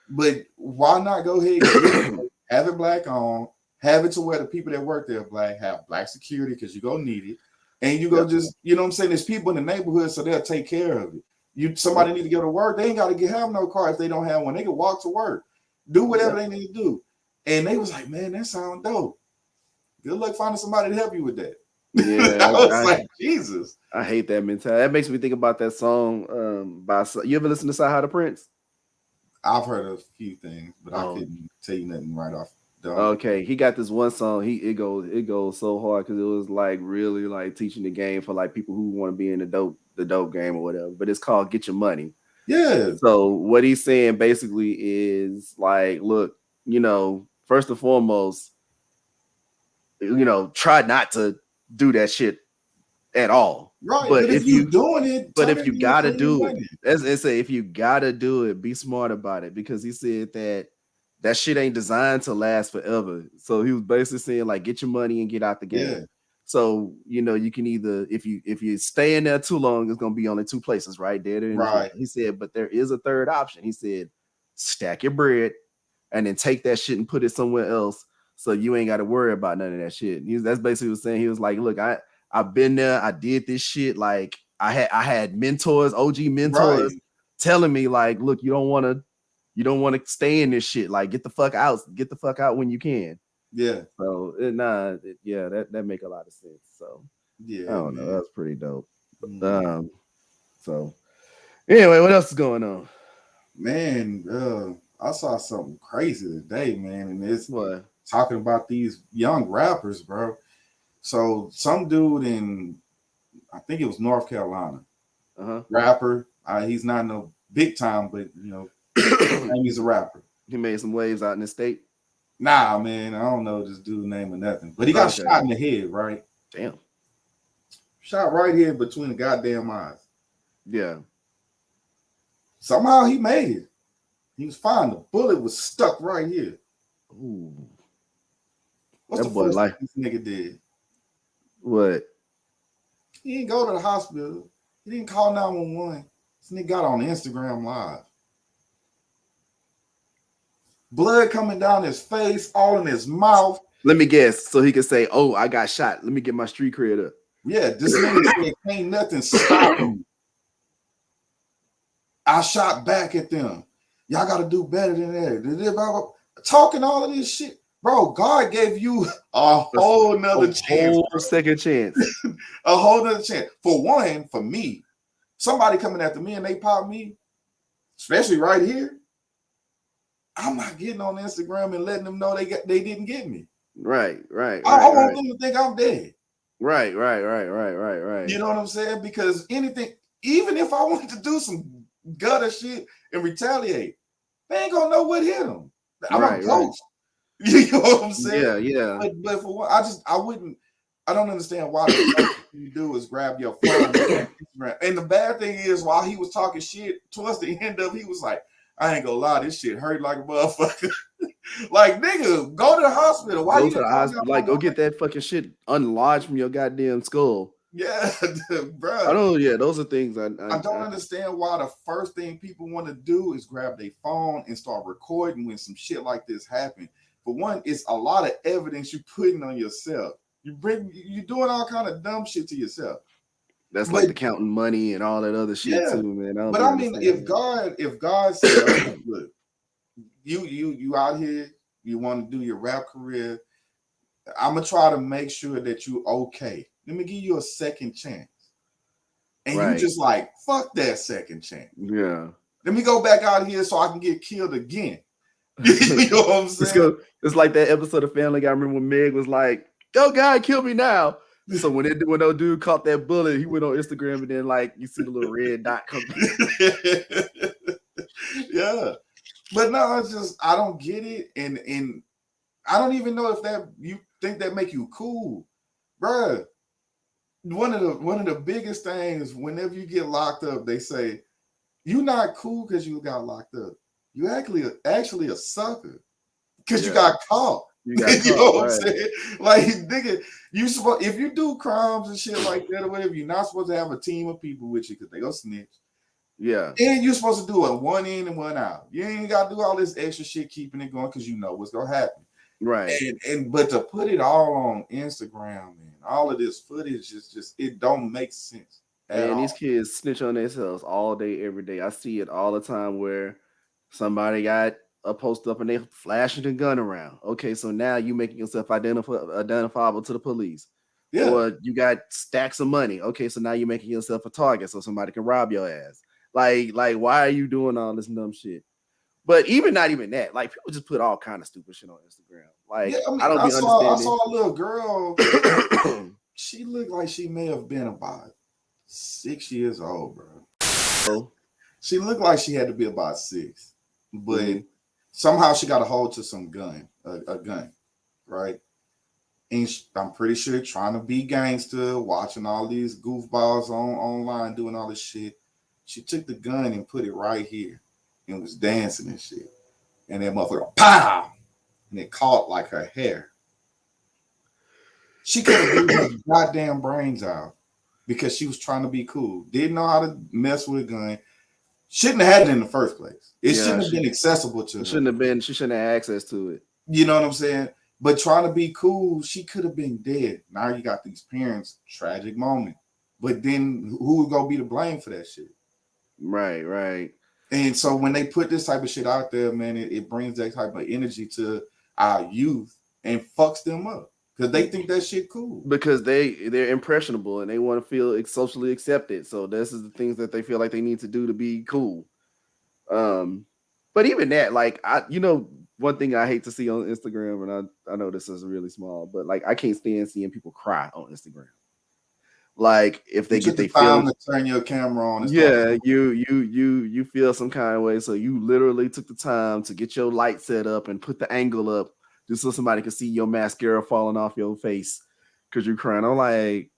But why not go ahead and get it, have it black on, have it to where the people that work there black, have black security because you're gonna need it. And you go Yep. just, you know what I'm saying? There's people in the neighborhood, so they'll take care of it. Somebody Yep. need to go to work, they ain't gotta have no car if they don't have one. They can walk to work, do whatever Yep. they need to do. And they was like, man, that sounds dope. Good luck finding somebody to help you with that. Yeah. I was like, Jesus. I hate that mentality. That makes me think about that song. You ever listen to Sci the Prince? I've heard a few things, but I Oh, couldn't tell you nothing right off. Dome. okay. He got this one song. It goes so hard because it was like really like teaching the game for like people who want to be in the dope game or whatever. But it's called Get Your Money. Yeah. So what he's saying basically is like, look, first and foremost, try not to do that shit at all. Right. But But if if you you doing it, but turn if it you into gotta clean do it, money. as they say, if you gotta do it, be smart about it because he said that shit ain't designed to last forever. So he was basically saying like, get your money and get out the Yeah. game. So you can either if you stay in there too long, it's gonna be only two places, right? Dead or in jail. Right. He said, but there is a third option. He said, stack your bread and then take that shit and put it somewhere else so you ain't got to worry about none of that shit. That's basically what he was saying. He was like, look, I've been there, I did this shit. Like I had mentors, OG Right. mentors telling me, like, look, you don't want to stay in this shit. Like, get the fuck out. Get the fuck out when you can. Yeah. So yeah, that make a lot of sense. So I Yeah, don't know. man. That's pretty dope. Mm. So anyway, what else is going on? Man, I saw something crazy today, man, and it's What? talking about these young rappers, bro. So some dude in, I think it was North Carolina, rapper. He's not no big time, but he's a rapper. He made some waves out in the state. Nah, man, I don't know this dude's name or nothing. But he got shot in the head, right? Damn. Shot right here between the goddamn eyes. Yeah. Somehow he made it. He was fine. The bullet was stuck right here. Ooh. What's that the first thing this nigga did? What? He didn't go to the hospital. He didn't call 911. This nigga got on Instagram Live. Blood coming down his face, all in his mouth. Let me guess. So he can say, "Oh, I got shot. Let me get my street cred up." Yeah, this nigga said, "Ain't nothing stopping me. I shot back at them. Y'all got to do better than that." Talking all of this shit. Bro, God gave you a whole nother chance. A second chance. A whole nother chance. For one, for me, somebody coming after me and they pop me, especially right here, I'm not getting on Instagram and letting them know they didn't get me. Right. I want them to think I'm dead. Right. You know what I'm saying? Because anything, even if I wanted to do some gutter shit and retaliate, they ain't gonna know what hit them. I'm a ghost. You know what I'm saying? Yeah. But for what I don't understand why the first thing you do is grab your phone and Instagram. And the bad thing is, while he was talking shit, towards the end of it, he was like, "I ain't gonna lie, this shit hurt like a motherfucker." Like, nigga, go to the hospital. Why go to the hospital? Like, go get that fucking shit unlodged from your goddamn skull. Yeah, bro. I don't. Yeah, those are things I don't understand why the first thing people want to do is grab their phone and start recording when some shit like this happen. For one, it's a lot of evidence you're putting on yourself. You're doing all kind of dumb shit to yourself. That's like the counting money and all that other shit too, man. But I mean, if God said, okay, "Look, you out here, you want to do your rap career, I'm gonna try to make sure that you okay. Let me give you a second chance." And you just like, fuck that second chance. Yeah. Let me go back out here so I can get killed again. You know what I'm saying? It's like that episode of Family Guy. I remember when Meg was like, "Yo, guy, kill me now." So when that dude caught that bullet, he went on Instagram and then like you see the little red dot come. Yeah. But no, it's just I don't get it. And I don't even know if that you think that make you cool. Bruh. One of the biggest things whenever you get locked up, they say, "You're not cool because you got locked up. You actually a sucker because you got caught." You know what I'm saying? Like, nigga, if you do crimes and shit like that or whatever, you're not supposed to have a team of people with you because they go snitch. Yeah. And you're supposed to do it one in and one out. You ain't got to do all this extra shit keeping it going because you know what's gonna happen. Right. But to put it all on Instagram and all of this footage is just it don't make sense. And these kids snitch on themselves all day, every day. I see it all the time where somebody got a post up and they flashing a gun around. Okay, so now you making yourself identifiable to the police. Yeah. Or you got stacks of money. Okay, so now you're making yourself a target so somebody can rob your ass. Like why are you doing all this dumb shit? But not even that. Like people just put all kind of stupid shit on Instagram. Like yeah, I don't be understanding. I saw a little girl. She looked like she may have been about 6 years old, bro. Oh. She looked like she had to be about 6, but somehow she got a hold to some gun, a gun, right? And I'm pretty sure trying to be gangster, watching all these goofballs online doing all this shit. She took the gun and put it right here and was dancing and shit. And that motherfucker, pow! And it caught like her hair. She could have blew her goddamn brains out because she was trying to be cool. Didn't know how to mess with a gun. Shouldn't have had it in the first place. It shouldn't have been accessible to her. She shouldn't have access to it. You know what I'm saying? But trying to be cool, she could have been dead. Now you got these parents, tragic moment. But then who would go be to blame for that shit? Right. And so when they put this type of shit out there, man, it brings that type of energy to our youth and fucks them up. Because they think that shit cool. Because they're impressionable and they want to feel socially accepted. So this is the things that they feel like they need to do to be cool. But even that, like one thing I hate to see on Instagram, and I know this is really small, but like I can't stand seeing people cry on Instagram. Like if they You get took the their time feelings, to turn your camera on and start. yeah, you feel some kind of way. So you literally took the time to get your light set up and put the angle up just so somebody can see your mascara falling off your face because you're crying. I'm like,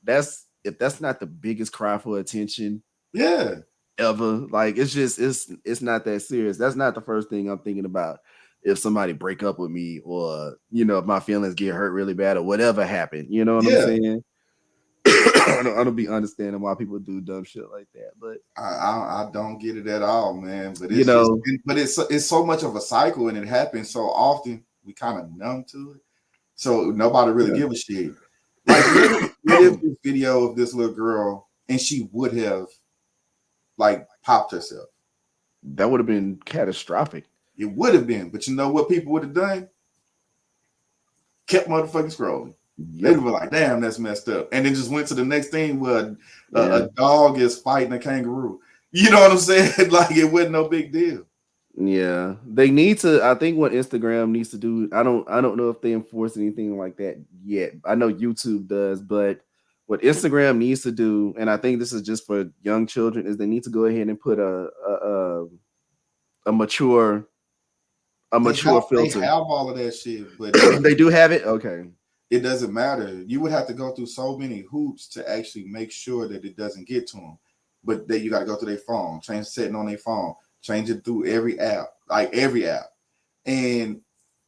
that's if that's not the biggest cry for attention Yeah. ever. Like it's not that serious. That's not the first thing I'm thinking about. If somebody break up with me or if my feelings get hurt really bad or whatever happened, you know what I'm Yeah. saying? I don't be understanding why people do dumb shit like that, but I don't get it at all, man. But you it's just, know, but it's so much of a cycle, and it happens so often. We kind of numb to it, so nobody really yeah. give a shit. Like, what if this video of this little girl and she would have like popped herself? That would have been catastrophic. It would have been, but you know what people would have done? Kept motherfucking scrolling. They'd Yep. be like, "Damn, that's messed up," and then just went to the next thing where Yeah. a dog is fighting a kangaroo. You know what I'm saying? Like, it wasn't no big deal. Yeah. They need to I think what Instagram needs to do, I don't know if they enforce anything like that yet. I know YouTube does, but what Instagram needs to do, and I think this is just for young children, is they need to go ahead and put a mature They filter. have all of that shit, but They do have it? Okay. it doesn't matter. You would have to go through so many hoops to actually make sure that it doesn't get to them. But that you got to go through their phone, change setting on their phone, change it through every app, like every app. And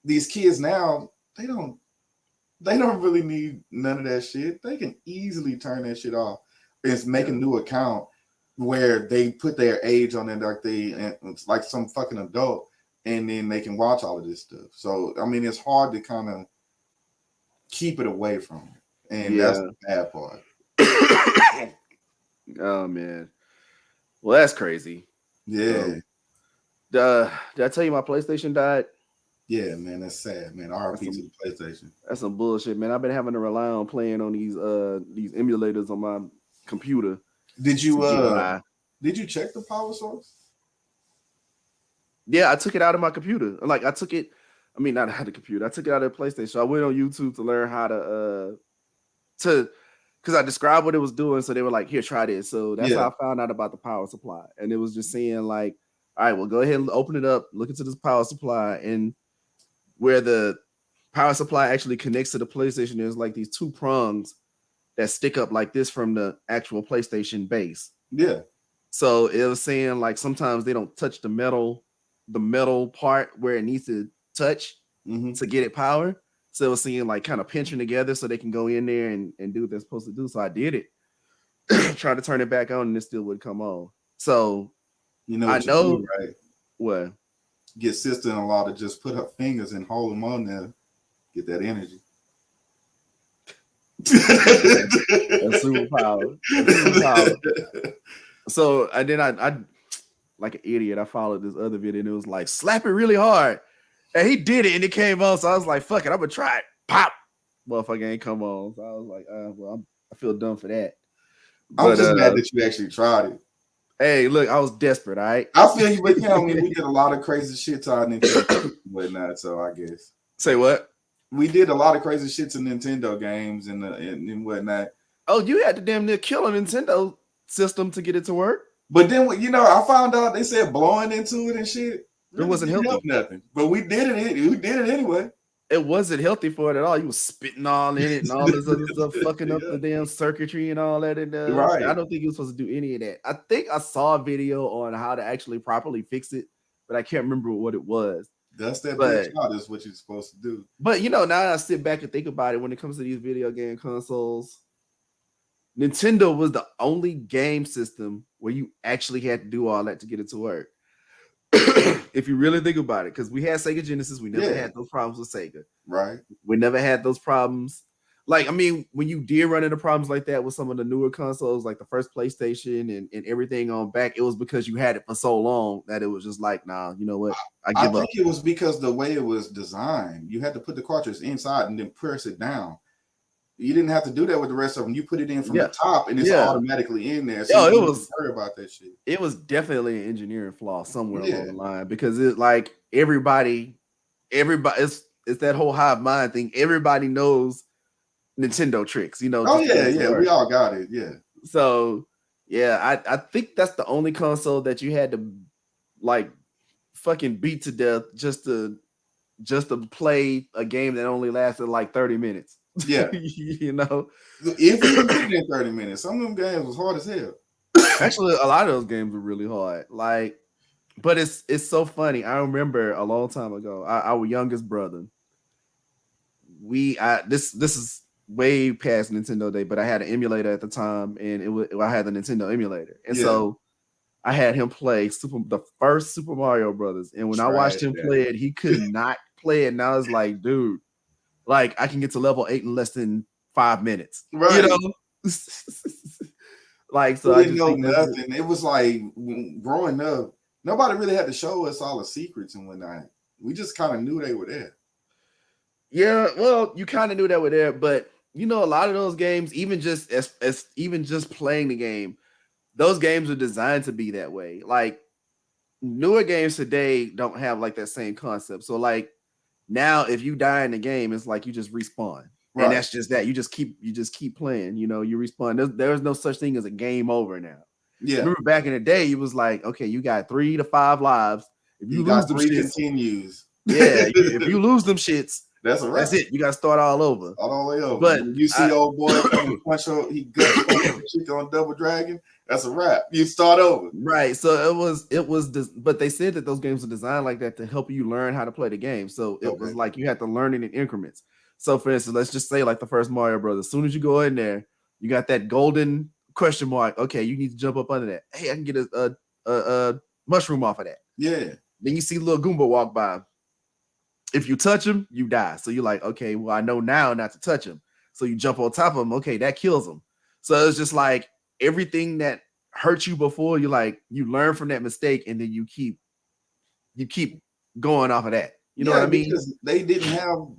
these kids now, they don't really need none of that shit. They can easily turn that shit off. It's make a new account where they put their age on it, like it's like some fucking adult, and then they can watch all of this stuff. So I mean, it's hard to kind of keep it away from it, and that's Yeah. the bad part. Oh man. Well, that's crazy. Yeah, Did I tell you my PlayStation died? yeah, man, that's sad, man. That's RP to some the PlayStation. that's some bullshit, man. I've been having to rely on playing on these emulators on my computer Did to you get by. did you check the power source? Yeah, I took it out of my computer. Like I took it, I mean not out of the computer. I took it out of the PlayStation. So I went on YouTube to learn how to because I described what it was doing. So they were like, here, try this. So that's Yeah, how I found out about the power supply. And it was just saying, like, all right, well, go ahead and open it up, look into this power supply, and where the power supply actually connects to the PlayStation, there's like these two prongs that stick up like this from the actual PlayStation base. yeah, So it was saying like sometimes they don't touch the metal part where it needs to touch to get it power. So it was saying like kind of pinching together so they can go in there and do what they're supposed to do. So I did it. Tried to turn it back on and it still would come on. So you know I what you do, know right? what. Get sister-in-law to just put her fingers and hold them on there, get that energy. A superpower. A superpower. So and then I like an idiot, I followed this other video and it was like slap it really hard. And he did it and it came on. So I was like, fuck it, I'm gonna try it. Pop. Motherfucker ain't come on. So I was like, well, I feel dumb for that. I'm But just mad that you actually tried it. hey, look, I was desperate, all right. I feel you, but you know, I mean, we did a lot of crazy shit to our Nintendo and whatnot, so I guess. Say what? We did a lot of crazy shit to Nintendo games and whatnot. Oh, you had to damn near kill a Nintendo system to get it to work. But then, I found out they said blowing into it and shit. It wasn't healthy. Help nothing. But we did it. We did it anyway. It wasn't healthy for it at all. You was spitting all in it and all this other stuff, fucking up the damn circuitry and all that. And right. I don't think you were supposed to do any of that. I think I saw a video on how to actually properly fix it, but I can't remember what it was. That's that bitch out is what you're supposed to do. But now I sit back and think about it when it comes to these video game consoles. Nintendo was the only game system where you actually had to do all that to get it to work. If you really think about it, because we had Sega Genesis, we never had those problems with Sega. Right. We never had those problems. Like, I mean, when you did run into problems like that with some of the newer consoles, like the first PlayStation and everything on back, it was because you had it for so long that it was just like, nah, you know what? I give up. I think it was because the way it was designed, you had to put the cartridge inside and then press it down. You didn't have to do that with the rest of them. You put it in from the top and it's automatically in there. So you don't worry about that shit. It was definitely an engineering flaw somewhere along the line because it's like everybody, it's that whole hive mind thing. Everybody knows Nintendo tricks, Oh just to get yeah, it to yeah, we work. all got it. Yeah. So yeah, I think that's the only console that you had to like fucking beat to death just to play a game that only lasted like 30 minutes. Yeah. you know, If you can get it in 30 minutes, some of them games was hard as hell. actually, a lot of those games were really hard. Like, but it's so funny. I remember a long time ago, our youngest brother. This is way past Nintendo Day, but I had an emulator at the time, and I had the Nintendo emulator, and Yeah. so I had him play the first Super Mario Brothers, and when I watched Trash him that. play it, he could not play it, and I was like, dude, like I can get to level 8 in less than 5 minutes, Right. like so. We I didn't just know think that's nothing. It was like growing up, nobody really had to show us all the secrets and whatnot. We just kind of knew they were there. yeah. Well, you kind of knew that were there, but a lot of those games, even just as even just playing the game, those games are designed to be that way. Like newer games today don't have like that same concept. So like now, if you die in the game, it's like you just respawn, and Right. that's just that. You just keep playing. You respawn. There's no such thing as a game over now. Yeah. Remember back in the day, it was like, okay, you got 3 to 5 lives. If you You lose got them 3 shits, continues. yeah, if you lose them shits, That's a wrap. that's it. You got to start all over. All the way over. But When you see old boy come and punch her, he gut punch the chick on Double Dragon. That's a wrap. You start over. Right. So but they said that those games are designed like that to help you learn how to play the game. So it was like you had to learn it in increments. So for instance, let's just say like the first Mario Brothers. As soon as you go in there, you got that golden question mark. Okay, you need to jump up under that. Hey, I can get a mushroom off of that. Yeah. Then you see little Goomba walk by. If you touch him, you die. So you're like, okay, well, I know now not to touch him. So you jump on top of him. Okay, that kills him. So it's just like everything that hurt you before, you learn from that mistake, and then you keep going off of that. You know what I mean? Because they didn't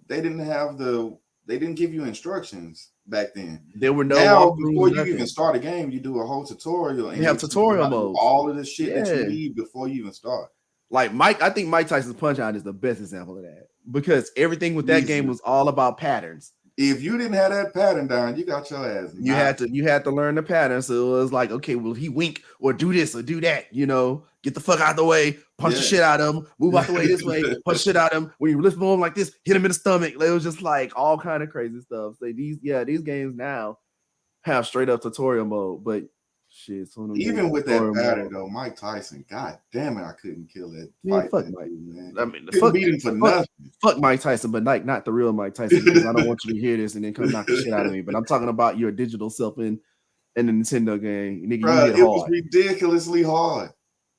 give you instructions back then. There were no now walkthroughs, before you nothing. even start a game, you do a whole tutorial and You have tutorial modes. all of the shit that you need before you even start. Like I think Mike Tyson's Punch Out is the best example of that, because everything with that game was all about patterns. If you didn't have that pattern down, you got your ass. You had to learn the pattern. So it was like, okay, will he wink or do this or do that? Get the fuck out of the way, punch the shit out of him, move out the way this way, punch shit out of him. When you lift him like this, hit him in the stomach. It was just like all kind of crazy stuff. So these games now have straight up tutorial mode, but shit. Even with that pattern though, Mike Tyson, god damn it, I couldn't kill that fight. Fuck Mike, man. I mean, beat him for nothing. Fuck Mike Tyson, but not the real Mike Tyson, because I don't want you to hear this and then come knock the shit out of me. But I'm talking about your digital self in the Nintendo game. Nigga, Bruh, it was ridiculously hard.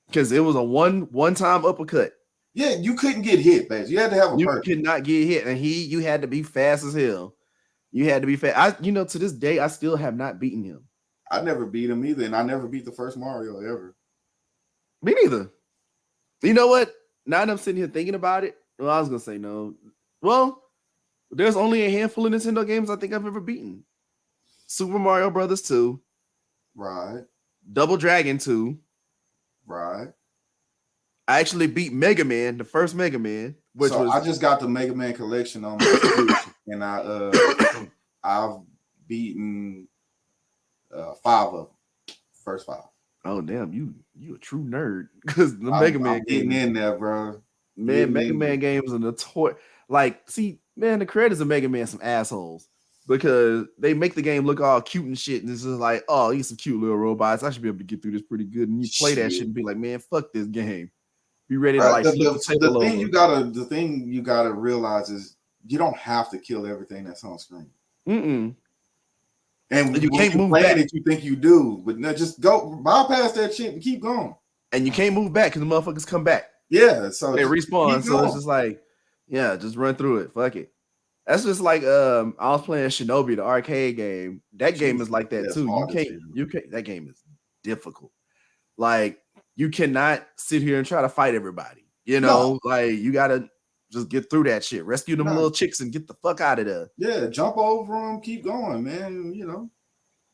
Because it was a one-time uppercut. Yeah, you couldn't get hit, man. You had to have a You could not get hit, and you had to be fast as hell. You had to be fast. To this day, I still have not beaten him. I never beat him either, and I never beat the first Mario ever. Me neither. You know what? Now that I'm sitting here thinking about it, well, I was gonna say no. Well, there's only a handful of Nintendo games I think I've ever beaten. Super Mario Brothers 2. Right. Double Dragon 2. Right. I actually beat Mega Man, the first Mega Man, I just got the Mega Man collection on my Switch, and I've beaten 5 of them. First 5. Oh damn, you a true nerd, because the Mega Man getting in there, bro. Man, Mega Man games are notorious. Like, see, man, the creators of Mega Man some assholes, because they make the game look all cute and shit, and it's just like, oh, these some cute little robots. I should be able to get through this pretty good. And you play that shit and be like, man, fuck this game. Be ready to like the thing you gotta realize is you don't have to kill everything that's on screen. And you can't move back. It, you think you do, but no, just go bypass that shit and keep going. And you can't move back because the motherfuckers come back. Yeah, so they respawn. So it's just like, yeah, just run through it. Fuck it. That's just like I was playing Shinobi, the arcade game. That game is like that too. You can't. That game is difficult. Like, you cannot sit here and try to fight everybody. Like, you gotta just get through that shit. Rescue them little chicks and get the fuck out of there. Yeah, jump over them, keep going, man.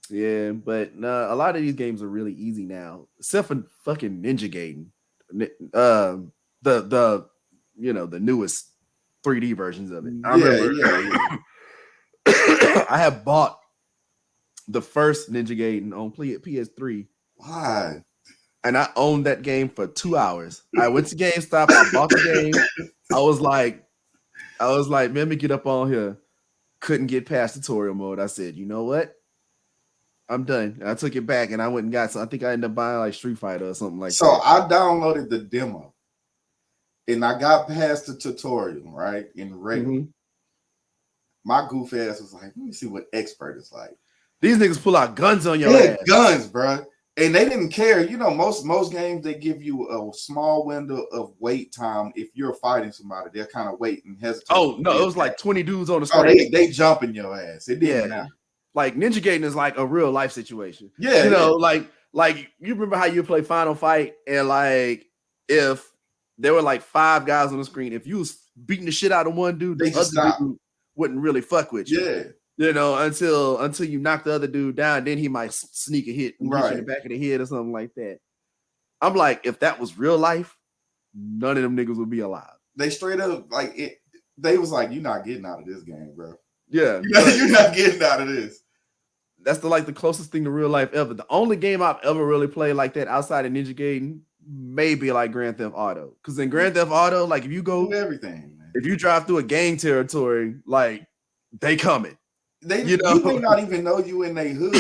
Yeah, but a lot of these games are really easy now, except for fucking Ninja Gaiden. The newest 3D versions of it. I remember. I have bought the first Ninja Gaiden on PS3. Why? And I owned that game for 2 hours. I went to GameStop. I bought the game. I was like, man, let me get up on here. Couldn't get past tutorial mode. I said, you know what? I'm done. And I took it back and I went and got some. I think I ended up buying like Street Fighter or something like that. So I downloaded the demo and I got past the tutorial, right? In regular. My goof ass was like, let me see what expert is like. These niggas pull out guns on your ass. Guns, bro. And they didn't care. You know, most games, they give you a small window of wait time. If you're fighting somebody, they're kind of waiting, hesitate. Oh, no, it was like 20 dudes on the screen. Oh, they jumping your ass. It didn't matter. Like, Ninja Gaiden is like a real life situation. Yeah. You know, like you remember how you play Final Fight and like if there were like 5 guys on the screen, if you was beating the shit out of one dude, the other dude wouldn't really fuck with you. Yeah. You know, until you knock the other dude down, then he might sneak a hit and hit you in the back of the head or something like that. I'm like, if that was real life, none of them niggas would be alive. They straight up like it. They was like, "You're not getting out of this game, bro. Yeah, you're not getting out of this." That's the closest thing to real life ever. The only game I've ever really played like that outside of Ninja Gaiden, maybe like Grand Theft Auto. Because in Grand Theft Auto, like if you go everything, man. If you drive through a gang territory, like they coming. You may not even know you in their hood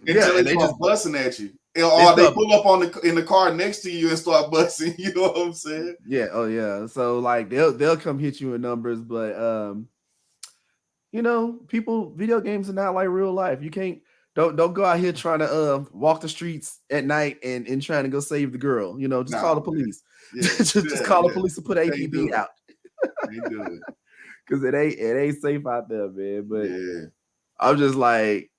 until they just busting at you, or they pull up in the car next to you and start busting. You know what I'm saying? Yeah. Oh yeah. So like they'll come hit you in numbers, but you know, video games are not like real life. You can't don't go out here trying to walk the streets at night and trying to go save the girl. You know, just call the police. Yeah. just call the police to put APB out. They do it. Cause it ain't safe out there, man. But I'm just like,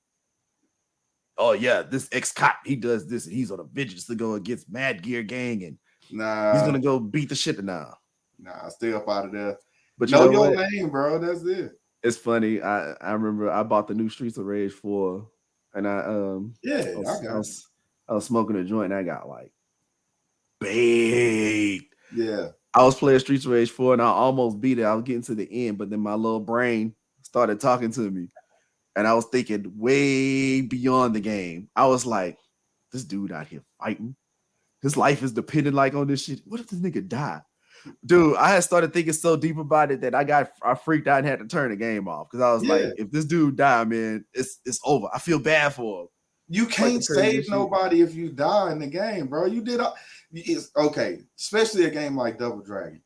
oh yeah, this ex-cop, he does this and he's on a vengeance to go against Mad Gear Gang and he's gonna go beat the shit now. Nah, stay up out of there. But know your name, bro. That's it. It's funny. I remember I bought the new Streets of Rage 4 and I was smoking a joint and I got like baked. Yeah. I was playing Streets of Rage 4 and I almost beat it. I was getting to the end, but then my little brain started talking to me. And I was thinking way beyond the game. I was like, this dude out here fighting. His life is dependent like on this shit. What if this nigga die? Dude, I had started thinking so deep about it that I freaked out and had to turn the game off. Because I was like, if this dude die, man, it's over. I feel bad for him. You can't save nobody if you die in the game, bro. You did it's okay, especially a game like Double Dragon.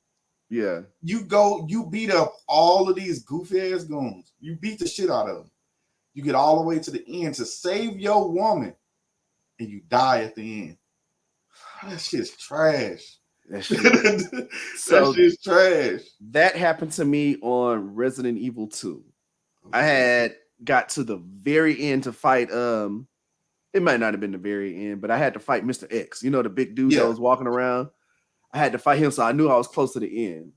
Yeah. You beat up all of these goofy ass goons. You beat the shit out of them. You get all the way to the end to save your woman, and you die at the end. That shit's trash. That shit's trash. That happened to me on Resident Evil 2. Okay. I had got to the very end to fight. It might not have been the very end, but I had to fight Mr. X. You know, the big dude that was walking around. I had to fight him, so I knew I was close to the end.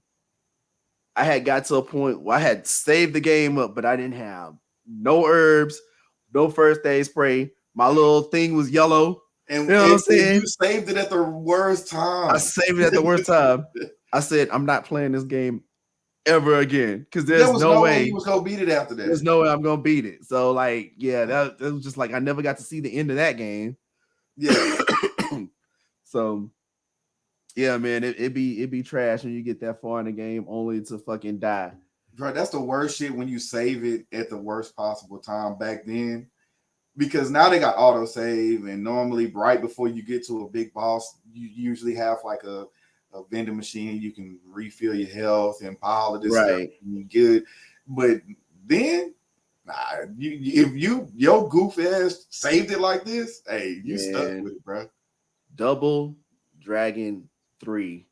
I had got to a point where I had saved the game up, but I didn't have no herbs, no first aid spray. My little thing was yellow. And you know what I'm saying? You saved it at the worst time. I saved it at the worst time. I said, I'm not playing this game ever again because there was no way you was gonna beat it after that. There's no way I'm gonna beat it. So like, yeah, that was just like I never got to see the end of that game. Yeah. So yeah, man, it'd be trash when you get that far in the game only to fucking die. Bro, that's the worst shit when you save it at the worst possible time back then. Because now they got autosave, and normally right before you get to a big boss, you usually have like a vending machine. You can refill your health and buy all of this stuff. And you're good. But then, if your goof ass saved it like this, hey, you stuck with it, bro. Double Dragon 3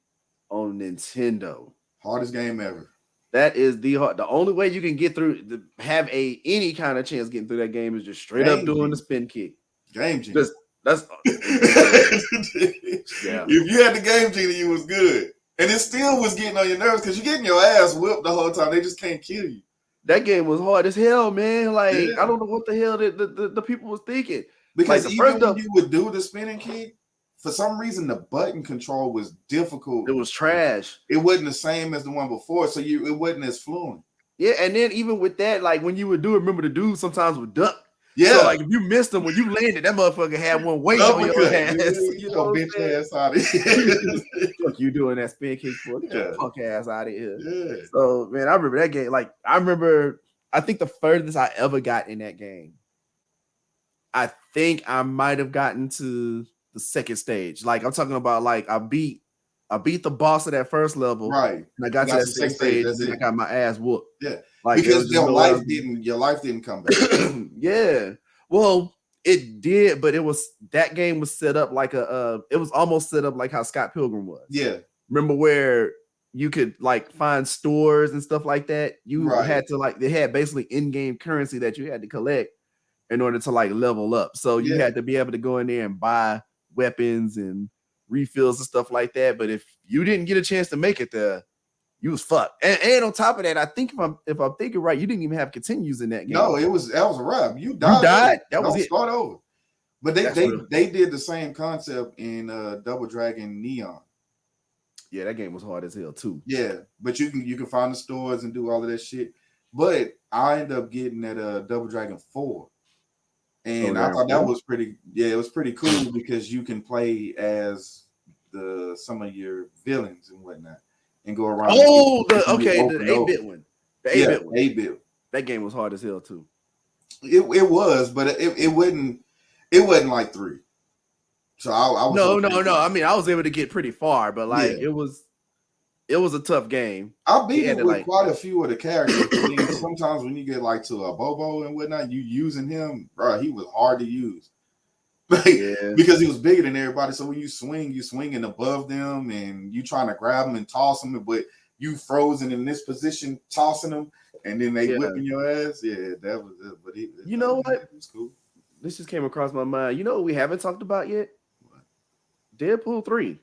on Nintendo. Hardest game ever. That is the only way you can get through, have any kind of chance getting through that game is just straight up doing the spin kick. Game genie. That's If you had the game genie, you was good. And it still was getting on your nerves because you're getting your ass whipped the whole time. They just can't kill you. That game was hard as hell, man. Like, I don't know what the hell the people was thinking. Because like even when you would do the spinning kick, for some reason, the button control was difficult. It was trash. It wasn't the same as the one before, so it wasn't as fluent. Yeah, and then even with that, like when you would do it, remember the dude sometimes would duck. Yeah. So like if you missed him when you landed, that motherfucker had one waiting on your ass. Dude, You know your what I'm bitch saying? ass out of here. Fuck you doing that spin kick for? Get your Yeah. punk ass out of here. Yeah. So man, I remember that game. Like I think the furthest I ever got in that game, I think I might have gotten to the second stage. Like I'm talking about, like I beat the boss of that first level, Right. and I got to that second stage, and then I got my ass whooped. Yeah, like there was because just your no life didn't come back. Yeah, well, it did, but that game was set up like it was almost set up like how Scott Pilgrim was. Yeah, remember where you could like find stores and stuff like that. You had to they had basically in-game currency that you had to collect in order to like level up. So you had to be able to go in there and buy weapons and refills and stuff like that. But if you didn't get a chance to make it there, you was fucked. And on top of that, I think if I'm thinking right, you didn't even have continues in that game. No, that was a wrap. You died. That was it. Start over. But they did the same concept in Double Dragon Neon. Yeah, that game was hard as hell too. Yeah, but you can find the stores and do all of that shit. But I ended up getting at Double Dragon 4. And I thought that was it was pretty cool because you can play as some of your villains and whatnot and go around. Oh, the 8-bit one. The 8-bit one. 8-bit. That game was hard as hell too. It was, but it wasn't like 3. So I was no. I mean, I was able to get pretty far, but like it was a tough game. I beat it with quite a few of the characters. I mean, sometimes when you get like to a Bobo and whatnot, you using him, bro. He was hard to use, because he was bigger than everybody. So when you swinging above them, and you trying to grab them and toss them, but you frozen in this position, tossing them, and then they whipping your ass. Yeah, that was it. But you know what? It was cool. This just came across my mind. You know what we haven't talked about yet? What? Deadpool 3.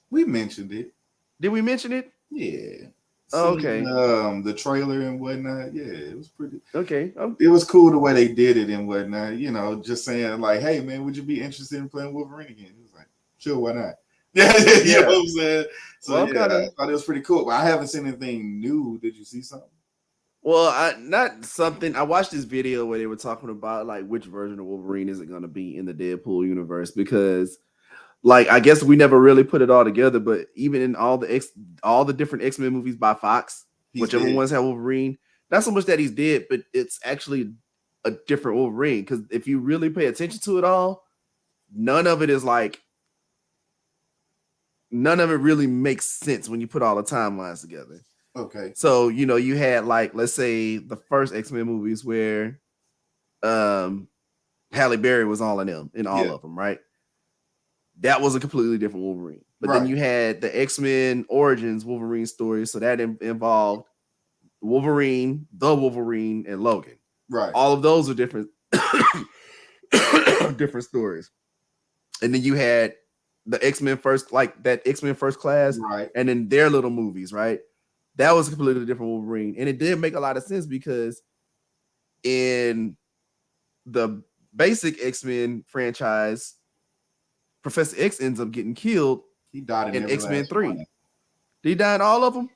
We mentioned it. Did we mention it? Yeah. Okay. The trailer and whatnot. Yeah, it was pretty. Okay. It was cool the way they did it and whatnot. You know, just saying like, "Hey, man, would you be interested in playing Wolverine again?" It was like, "Sure, why not?" Yeah, you know what I'm saying. So I thought it was pretty cool. But I haven't seen anything new. Did you see something? Well, not something. I watched this video where they were talking about like which version of Wolverine is it going to be in the Deadpool universe, because like I guess we never really put it all together, but even in all the different X-Men movies by Fox, whichever ones have Wolverine, not so much that he's dead, but it's actually a different Wolverine. Because if you really pay attention to it all, none of it really makes sense when you put all the timelines together. Okay. So, you know, you had like, let's say the first X-Men movies where Halle Berry was all in them, in all of them, right? That was a completely different Wolverine. But then you had the X-Men Origins Wolverine story. So that involved Wolverine, the Wolverine, and Logan. Right. All of those are different, different stories. And then you had the X-Men first, like that X-Men First Class, right? And then their little movies, right? That was a completely different Wolverine. And it did make a lot of sense because in the basic X-Men franchise, Professor X ends up getting killed. He died in X-Men 3. Did he die in all of them?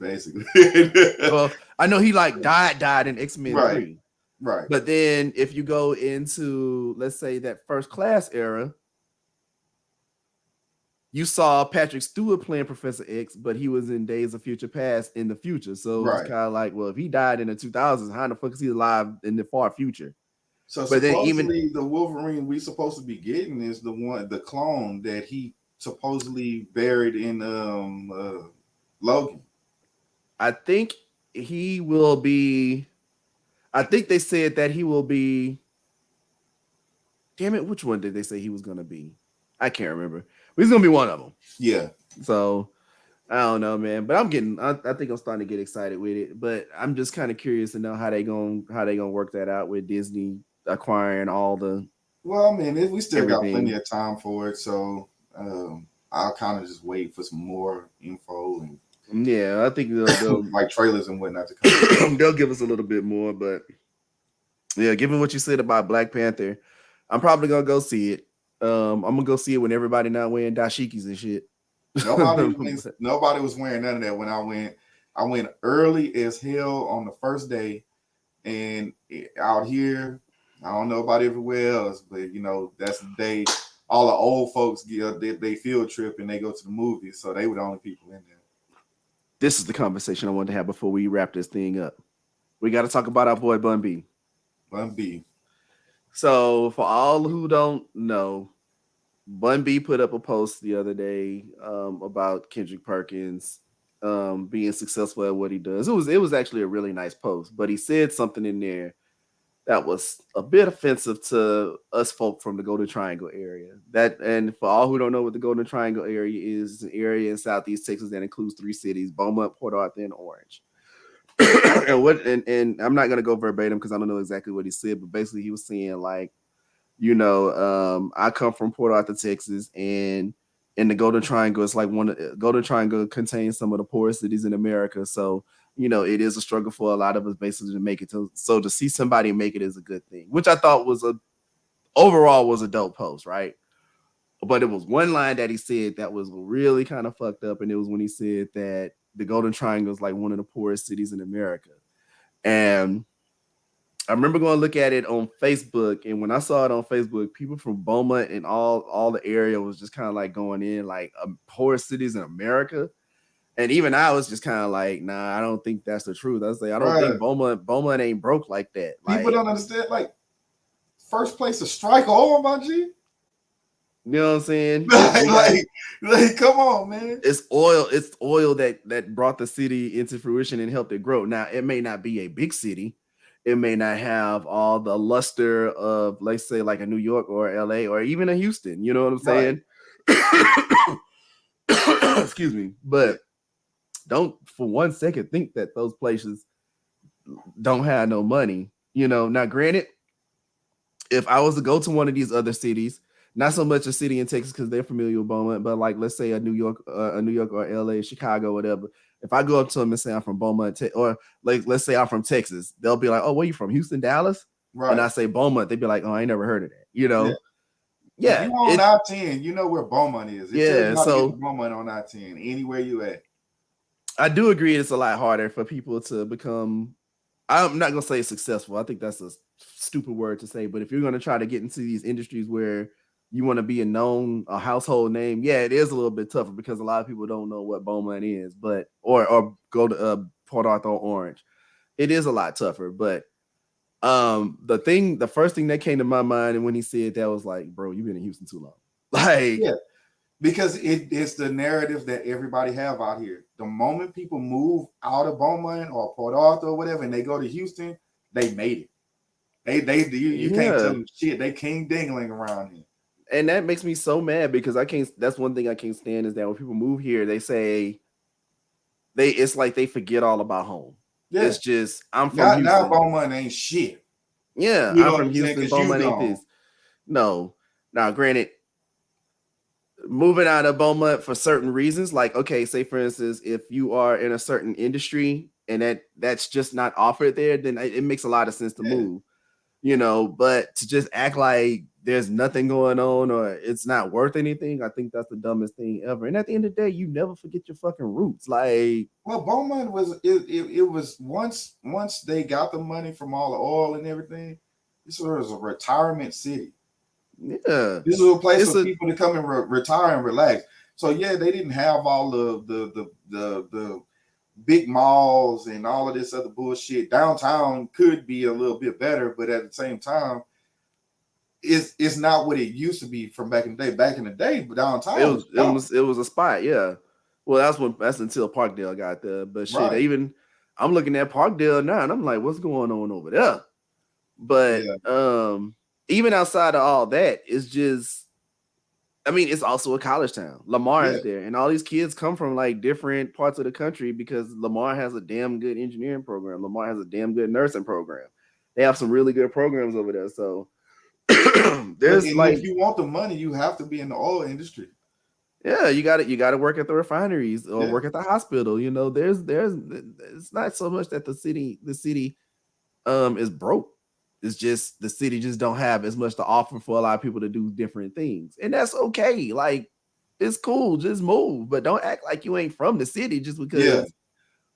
Basically. Well, I know he like died in X-Men 3. Right. But then if you go into, let's say, that First Class era, you saw Patrick Stewart playing Professor X, but he was in Days of Future Past in the future. So it's kind of like, well, if he died in the 2000s, how the fuck is he alive in the far future? So but supposedly the Wolverine we supposed to be getting is the clone that he supposedly buried in Logan. I think he will be. I think they said that he will be. Damn it! Which one did they say he was going to be? I can't remember. But he's going to be one of them. Yeah. So I don't know, man. But I think I'm starting to get excited with it. But I'm just kind of curious to know how they gonna work that out with Disney acquiring all the. Well, I mean, we still got plenty of time for it, so I'll kind of just wait for some more info and. Yeah, I think they'll like trailers and whatnot to come. They'll give us a little bit more, but yeah, given what you said about Black Panther, I'm probably gonna go see it. I'm gonna go see it when everybody not wearing dashikis and shit. Nobody was wearing none of that when I went. I went early as hell on the first day, and out here, I don't know about everywhere else, but that's the day all the old folks get they field trip and they go to the movies, so they were the only people in there. This is the conversation I wanted to have before we wrap this thing up. We got to talk about our boy Bun B. Bun B. So, for all who don't know, Bun B put up a post the other day about Kendrick Perkins being successful at what he does. It was actually a really nice post, but he said something in there that was a bit offensive to us folk from the Golden Triangle area. That, and for all who don't know what the Golden Triangle area is, it's an area in Southeast Texas that includes 3 cities: Beaumont, Port Arthur, and Orange. And I'm not gonna go verbatim because I don't know exactly what he said, but basically he was saying like, I come from Port Arthur, Texas, and in the Golden Triangle, it's like Golden Triangle contains some of the poorest cities in America. So, it is a struggle for a lot of us basically to make it. So to see somebody make it is a good thing, which I thought overall was a dope post, right? But it was one line that he said that was really kind of fucked up, and it was when he said that the Golden Triangle is like one of the poorest cities in America. And I remember going to look at it on Facebook, and when I saw it on Facebook, people from Beaumont and all the area was just kind of like going in like poorest cities in America. And even I was just kind of like, nah, I don't think that's the truth. I was like, I don't think Beaumont ain't broke like that. People don't understand. Like, first place to strike all, my G. You know what I'm saying? like, come on, man. It's oil. It's oil that brought the city into fruition and helped it grow. Now, it may not be a big city. It may not have all the luster of, let's say, like a New York or LA or even a Houston. You know what I'm saying? Right. Excuse me. But don't for one second think that those places don't have no money. Now granted, if I was to go to one of these other cities, not so much a city in Texas because they're familiar with Beaumont, but like let's say a New York or LA, Chicago, whatever. If I go up to them and say I'm from Beaumont, or like let's say I'm from Texas, they'll be like, "Oh, where you from? Houston, Dallas?" Right. And I say Beaumont, they'd be like, "Oh, I ain't never heard of that." Yeah. If you on I-10, you know where Beaumont is. So Beaumont on I-10, anywhere you at. I do agree it's a lot harder for people to become, I'm not going to say successful. I think that's a stupid word to say, but if you're going to try to get into these industries where you want to be a household name, yeah, it is a little bit tougher because a lot of people don't know what Beaumont is, but or go to Port Arthur or Orange. It is a lot tougher, but the first thing that came to my mind and when he said that was like, bro, you've been in Houston too long. Like, yeah, because it's the narrative that everybody have out here. The moment people move out of Beaumont or Port Arthur or whatever, and they go to Houston, they made it. You can't tell them shit. They king dingling around here. And that makes me so mad because that's one thing I can't stand is that when people move here, they say it's like they forget all about home. Yeah. It's just, I'm from Houston. Now Beaumont ain't shit. Yeah, I'm from Houston. Beaumont ain't this. No. Now, granted, moving out of Beaumont for certain reasons, like, okay, say for instance, if you are in a certain industry and that's just not offered there, then it makes a lot of sense to move. But to just act like there's nothing going on or it's not worth anything, I think that's the dumbest thing ever. And at the end of the day, you never forget your fucking roots. Like, well, Beaumont was it was once they got the money from all the oil and everything, this was a retirement city. Yeah, this was a place for people to come and retire and relax. So yeah, they didn't have all the big malls and all of this other bullshit. Downtown could be a little bit better, but at the same time, it's not what it used to be from back in the day. Back in the day, downtown it was a spot. Yeah, well, that's until Parkdale got there. But shit, right. I'm looking at Parkdale now, and I'm like, what's going on over there? But even outside of all that, it's just, I mean, it's also a college town. Lamar is there, and all these kids come from like different parts of the country because Lamar has a damn good engineering program. Lamar has a damn good nursing program. They have some really good programs over there. So there's if you want the money, you have to be in the oil industry. Yeah, you got to work at the refineries or work at the hospital. There's it's not so much that the city is broke. It's just the city just don't have as much to offer for a lot of people to do different things. And that's okay. Like, it's cool. Just move. But don't act like you ain't from the city just because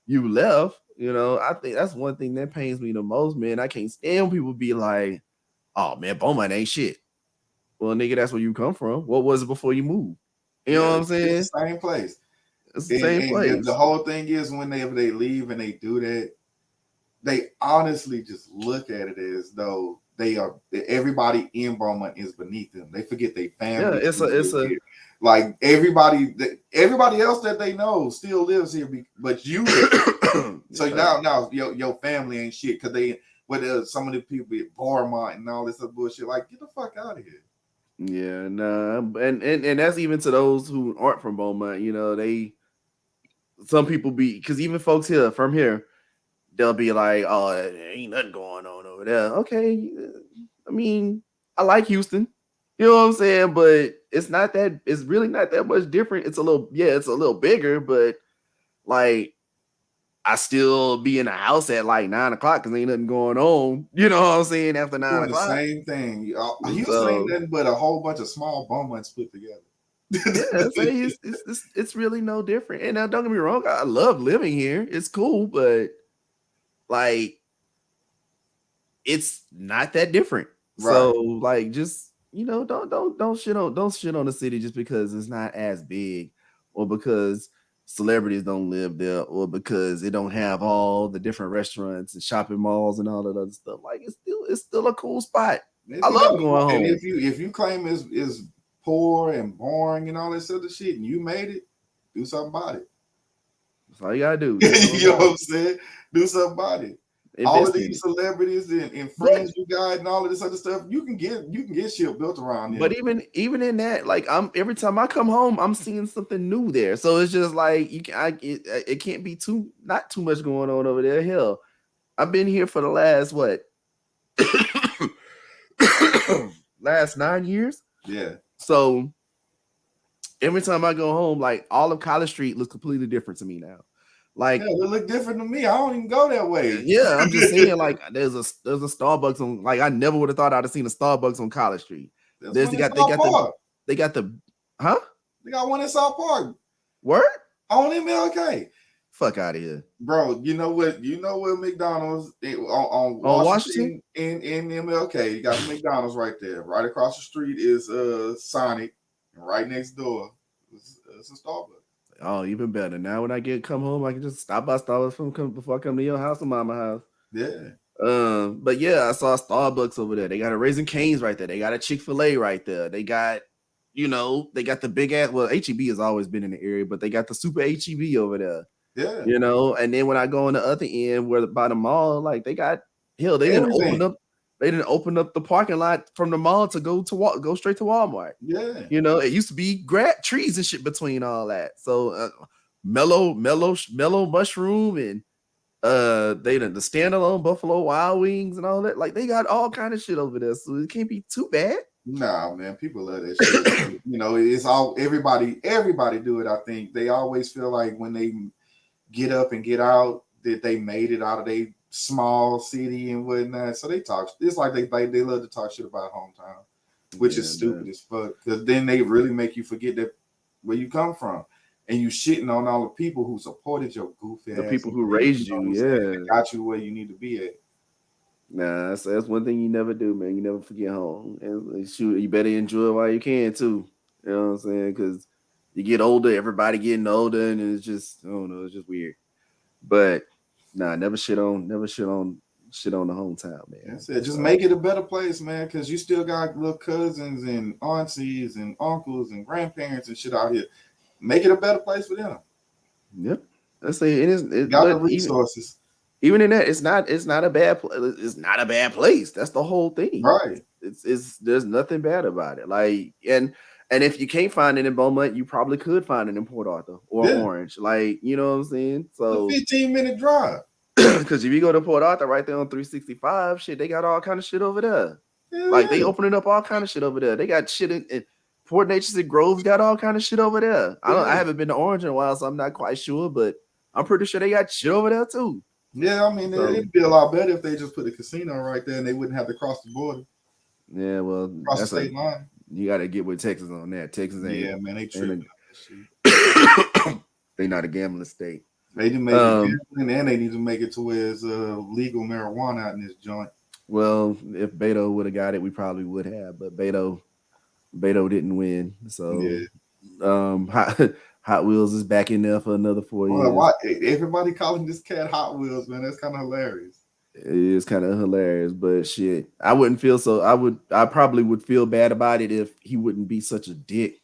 you left. You know, I think that's one thing that pains me the most, man. I can't stand when people be like, "Oh man, Beaumont ain't shit." Well, nigga, that's where you come from. What was it before you moved? You know Yeah, what I'm it's saying? the same place. It's the same And the place. whole thing is whenever they leave and they do that, they honestly just look at it as though everybody in Beaumont is beneath them. They forget their Yeah, family. it's a Like everybody else that they know still lives here, but you live. So yeah. now your family ain't shit because they some of the people at Beaumont and all this other bullshit. Like, get the fuck out of here. Yeah, nah, and that's even to those who aren't from Beaumont. You know, some people be because even folks here from here, they'll be like, "Oh, there ain't nothing going on over there." Okay, I mean, I like Houston. You know what I'm saying? But it's not that. It's really not that much different. It's a little, yeah, it's a little bigger, but like I still be in the house at like 9 o'clock because ain't nothing going on. You know what I'm saying? After nine Doing the o'clock. same thing. Houston ain't So nothing but a whole bunch of small Beaumonts put together. yeah, say it's really no different. And now don't get me wrong, I love living here. It's cool, but like it's not that different. So Right. like just don't shit on the city just because it's not as big or because celebrities don't live there or because it don't have all the different restaurants and shopping malls and all that other stuff. Like it's still a cool spot. I love going And home. if you claim is poor and boring and all this other shit and you made it, do something about it. That's all you gotta do. Do something You know about what it. I'm saying? Do something about it. All of Invest in these it. celebrities and But friends you got and all of this other stuff, you can get shit built around But them. even in that, like I'm every time I come home, I'm seeing something new there. So it's just like it can't be not too much going on over there. Hell, I've been here for the last what last 9 years. Yeah. So every time I go home, like all of College Street looks completely different to me now. Yeah, Like it look different to me. I don't even go that way. yeah, I'm just saying like there's a Starbucks on like I never would have thought I'd have seen a Starbucks on College Street. There's There's one they in got they South got the Park. they got the huh? They got one in South Park Word? on MLK. Fuck out of here. Bro, you know what? You know what McDonald's on On Washington? Washington in MLK. You got McDonald's right there. Right across the street is Sonic, and right next door is a Starbucks. Oh, even better. Now when I come home, I can just stop by Starbucks before I come to your house or mama house. Yeah, But yeah, I saw Starbucks over there. They got a Raising Cane's right there. They got a Chick-fil-A right there. They got, they got the big ass. Well, HEB has always been in the area, but they got the super HEB over there. yeah. And then when I go on the other end where by the mall, like they got hell, Everything. they didn't open up the parking lot from the mall to go straight to Walmart. Yeah. It used to be trees and shit between all that. So mellow mushroom and they done the standalone Buffalo Wild Wings and all that. Like they got all kind of shit over there. So it can't be too bad. Nah, man, people love that shit. It's all everybody do it. I think they always feel like when they get up and get out that they made it out of a small city and whatnot. So they talk. It's like they love to talk shit about hometown, which is stupid as fuck. Because then they really make you forget that where you come from, and you shitting on all the people who supported your goofy The ass. people who And, raised what I'm you, saying? yeah. They got you where you need to be at. Nah, that's one thing you never do, man. You never forget home, and shoot, you better enjoy it while you can too. You know what I'm saying? Because you get older, everybody getting older, and it's just I don't know, it's just weird. But nah, shit on the hometown, man. That's it. Just make it a better place, man, because you still got little cousins and aunties and uncles and grandparents and shit out here. Make it a better place for them. Yep. Let's say it is. Got the But resources, even in that, it's not a bad. It's not a bad place. That's the whole thing. right? It's there's nothing bad about it. Like and if you can't find it in Beaumont, you probably could find it in Port Arthur or Yeah, Orange. Like you know what I'm saying. a So 15-minute drive. because if you go to Port Arthur, right there on 365, shit, they got all kind of shit over there. Hell Like they yeah. opening up all kind of shit over there. They got shit in Port Nature's and Grove's got all kind of shit over there. I haven't been to Orange in a while, so I'm not quite sure, but I'm pretty sure they got shit over there too. Yeah, I mean, So it'd be a lot better if they just put a casino right there and they wouldn't have to cross the border, yeah, well, cross the that's state line. you got to get with Texas on that. Texas ain't. Yeah, man, they tripping. They not a gambling state. They need to make it gambling, and they need to make it to where it's legal marijuana out in this joint. Well, if Beto would have got it, we probably would have, but Beto didn't win. So Yeah. Hot, Hot Wheels is back in there for another 4 years. Why everybody calling this cat Hot Wheels, man? That's kind of hilarious. It is kind of hilarious, but shit, I wouldn't feel so. I probably would feel bad about it if he wouldn't be such a dick.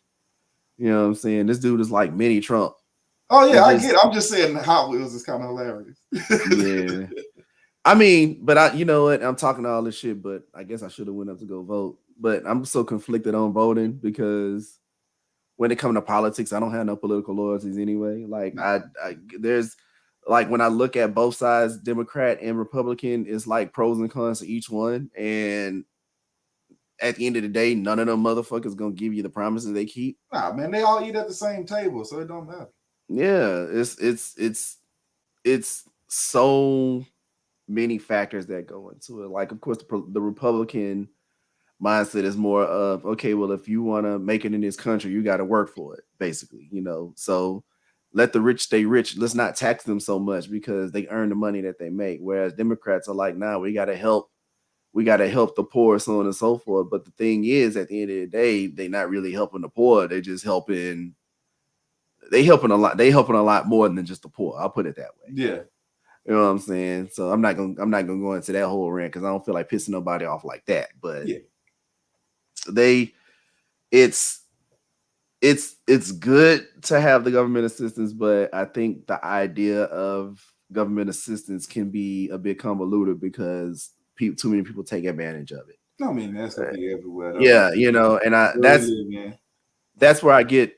You know what I'm saying? This dude is like mini Trump. Oh yeah, I get it. I'm just saying Hot Wheels is kind of hilarious. Yeah. I mean, but you know what? I'm talking all this shit, but I guess I should have went up to go vote. But I'm so conflicted on voting because when it comes to politics, I don't have no political loyalties anyway. Like there's like when I look at both sides, Democrat and Republican, it's like pros and cons to each one. And at the end of the day, none of them motherfuckers gonna give you the promises they keep. Nah, man, they all eat at the same table, so it don't matter. Yeah, it's so many factors that go into it. Like, of course, the Republican mindset is more of, okay, well, if you want to make it in this country, you got to work for it, basically, you know. So let the rich stay rich. Let's not tax them so much because they earn the money that they make. Whereas Democrats are like, nah, we got to help the poor, so on and so forth. But the thing is, at the end of the day, they're not really helping the poor. They're just helping. They helping a lot. They helping a lot more than just the poor. I'll put it that way. Yeah. You know what I'm saying? So I'm not gonna go into that whole rant because I don't feel like pissing nobody off like that. But yeah. It's good to have the government assistance, but I think the idea of government assistance can be a bit convoluted because too many people take advantage of it. I mean, that's gonna be everywhere. Though. Yeah, you know, and that's where I get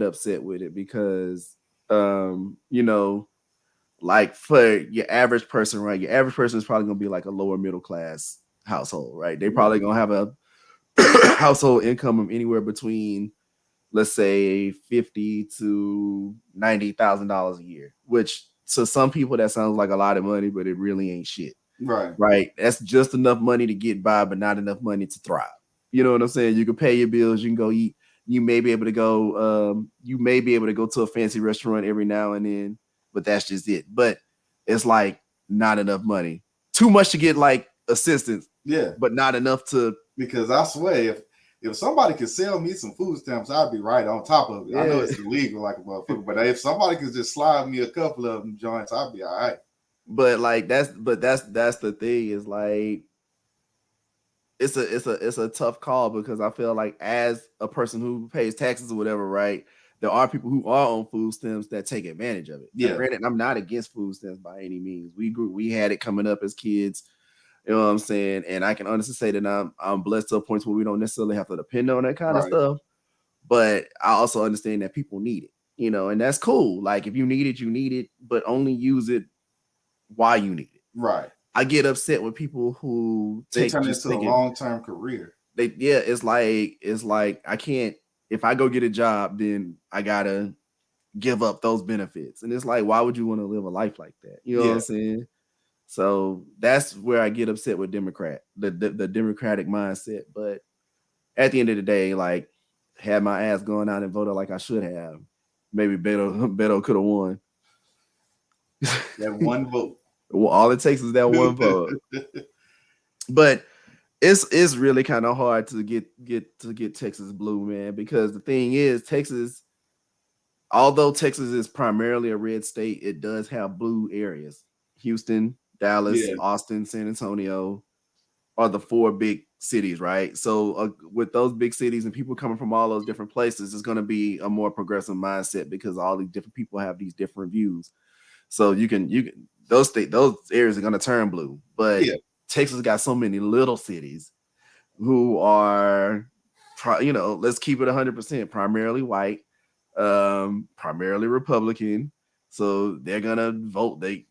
upset with it because you know, like for your average person, right? Your average person is probably gonna be like a lower middle class household, right? They probably gonna have a household income of anywhere between, let's say, $50,000 to $90,000 a year, which to some people that sounds like a lot of money, but it really ain't shit. Right. That's just enough money to get by, but not enough money to thrive. You know what I'm saying? You can pay your bills, you can go eat, you may be able to go to a fancy restaurant every now and then, but that's just it. But it's like not enough money. Too much to get like assistance. Yeah. But not enough to, because I swear if somebody could sell me some food stamps, I'd be right on top of it. Yeah. I know it's illegal like a motherfucker, but if somebody could just slide me a couple of them joints, I'd be all right. But like that's the thing is like it's a tough call because I feel like as a person who pays taxes or whatever, right? There are people who are on food stamps that take advantage of it. Yeah. Now, granted, I'm not against food stamps by any means. We had it coming up as kids. You know what I'm saying? And I can honestly say that I'm blessed to a point where we don't necessarily have to depend on that kind of stuff. But I also understand that people need it, you know, and that's cool. Like if you need it, you need it, but only use it while you need it. Right. I get upset with people who turn into a long-term career. It's like I can't, if I go get a job, then I gotta give up those benefits. And it's like, why would you want to live a life like that? You know what I'm saying? So that's where I get upset with the Democratic mindset. But at the end of the day, like, had my ass going out and voted like I should have, maybe Beto could have won. That one vote. Well, all it takes is that one vote. But it's really kind of hard to get Texas blue, man, because the thing is, although Texas is primarily a red state, it does have blue areas. Houston, Dallas, Austin, San Antonio are the 4 big cities, right? So with those big cities and people coming from all those different places, it's going to be a more progressive mindset because all these different people have these different views. So you can those areas are going to turn blue. But Texas got so many little cities who are, let's keep it 100%, primarily white, primarily Republican. So they're going to vote. They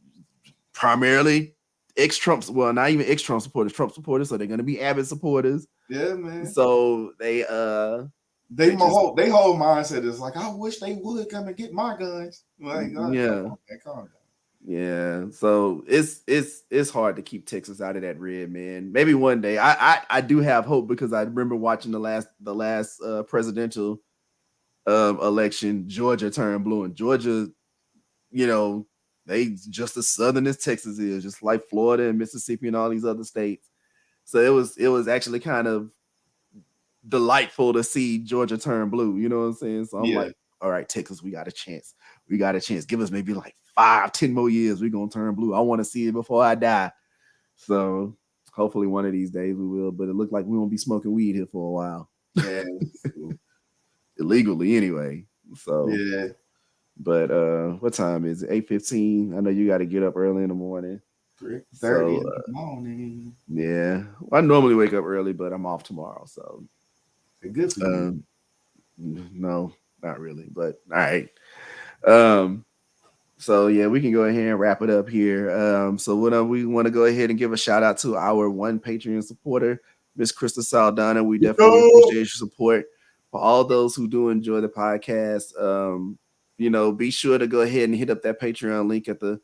primarily ex-Trump, well, not even ex-Trump supporters, Trump supporters, so they're gonna be Abbott supporters. Yeah, man. So they whole mindset is like, I wish they would come and get my guns. Like, calm down. Yeah. So it's hard to keep Texas out of that red, man. Maybe one day. I do have hope because I remember watching the last presidential election. Georgia turned blue, and Georgia you know, they just as southern as Texas is, just like Florida and Mississippi and all these other states. So it was actually kind of delightful to see Georgia turn blue. You know what I'm saying? So I'm Yeah. like, all right, Texas, we got a chance. We got a chance. Give us maybe like 5, 10 more years. We're gonna turn blue. I want to see it before I die. So hopefully one of these days we will. But it looked like we won't be smoking weed here for a while. Yeah. Illegally anyway. So Yeah. but what time is it? 8:15. I know you gotta get up early in the morning. 3:30 So in the morning. yeah. Well, I normally wake up early, but I'm off tomorrow. So Good for you. um no, not really. But all right. Um so yeah, we can go ahead and wrap it up here. So what we want to go ahead and give a shout out to our one Patreon supporter, Miss Krista Saldana. We definitely Yo! appreciate your support. For all those who do enjoy the podcast, be sure to go ahead and hit up that Patreon link at the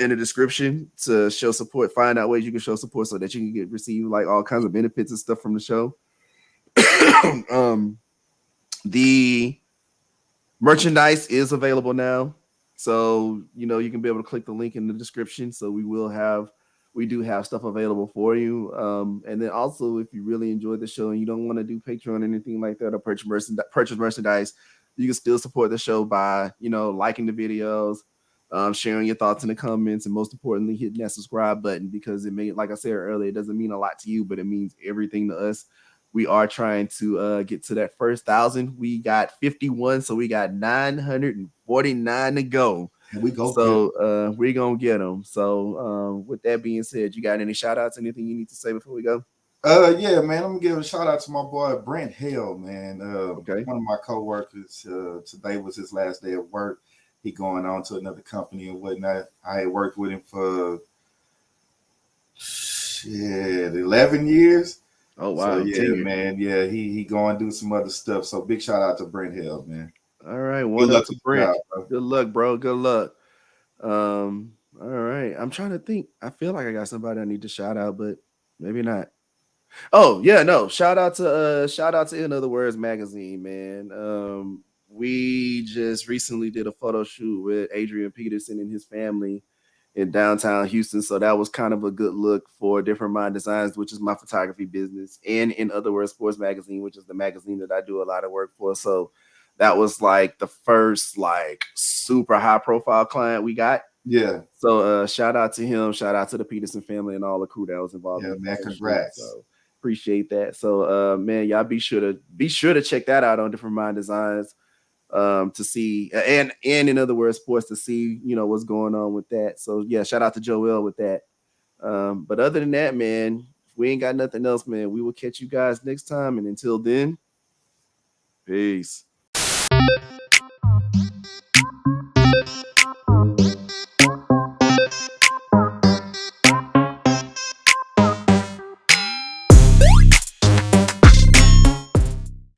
in the description to show support. Find out ways you can show support so that you can receive like all kinds of benefits and stuff from the show. um, the merchandise is available now, so you can be able to click the link in the description. So we do have stuff available for you. And then also, if you really enjoyed the show and you don't want to do Patreon or anything like that or purchase merchandise, you can still support the show by liking the videos, sharing your thoughts in the comments, and most importantly, hitting that subscribe button, because like I said earlier, it doesn't mean a lot to you, but it means everything to us. We are trying to get to that first 1,000. We got 51, so we got 949 to go. And we go So we're gonna get them. So with that being said, you got any shout outs, anything you need to say before we go? Yeah, man. I'm gonna give a shout out to my boy Brent Hale, man. Okay. One of my coworkers. Today was his last day of work. He going on to another company and whatnot. I had worked with him for 11 years. Oh wow. So yeah, Tenure. man. Yeah, he going to do some other stuff. So big shout out to Brent Hale, man. All right, Good one up luck to to the Brent. job, bro. Good luck, bro. Good luck. All right. I'm trying to think. I feel like I got somebody I need to shout out, but maybe not. Oh yeah, no. Shout out to In Other Words magazine, man. We just recently did a photo shoot with Adrian Peterson and his family in downtown Houston. So that was kind of a good look for Different Mind Designs, which is my photography business, and In Other Words Sports Magazine, which is the magazine that I do a lot of work for. So that was like the first like super high profile client we got. Yeah. So shout out to him, shout out to the Peterson family and all the crew that was involved in Yeah, the man. photo shoot. Congrats. So appreciate that. So man, y'all be sure to check that out on Different Mind Designs, to see, and In Other Words Sports, to see what's going on with that. So yeah, shout out to Joel with that. But other than that, man, if we ain't got nothing else, man, we will catch you guys next time, and until then, peace.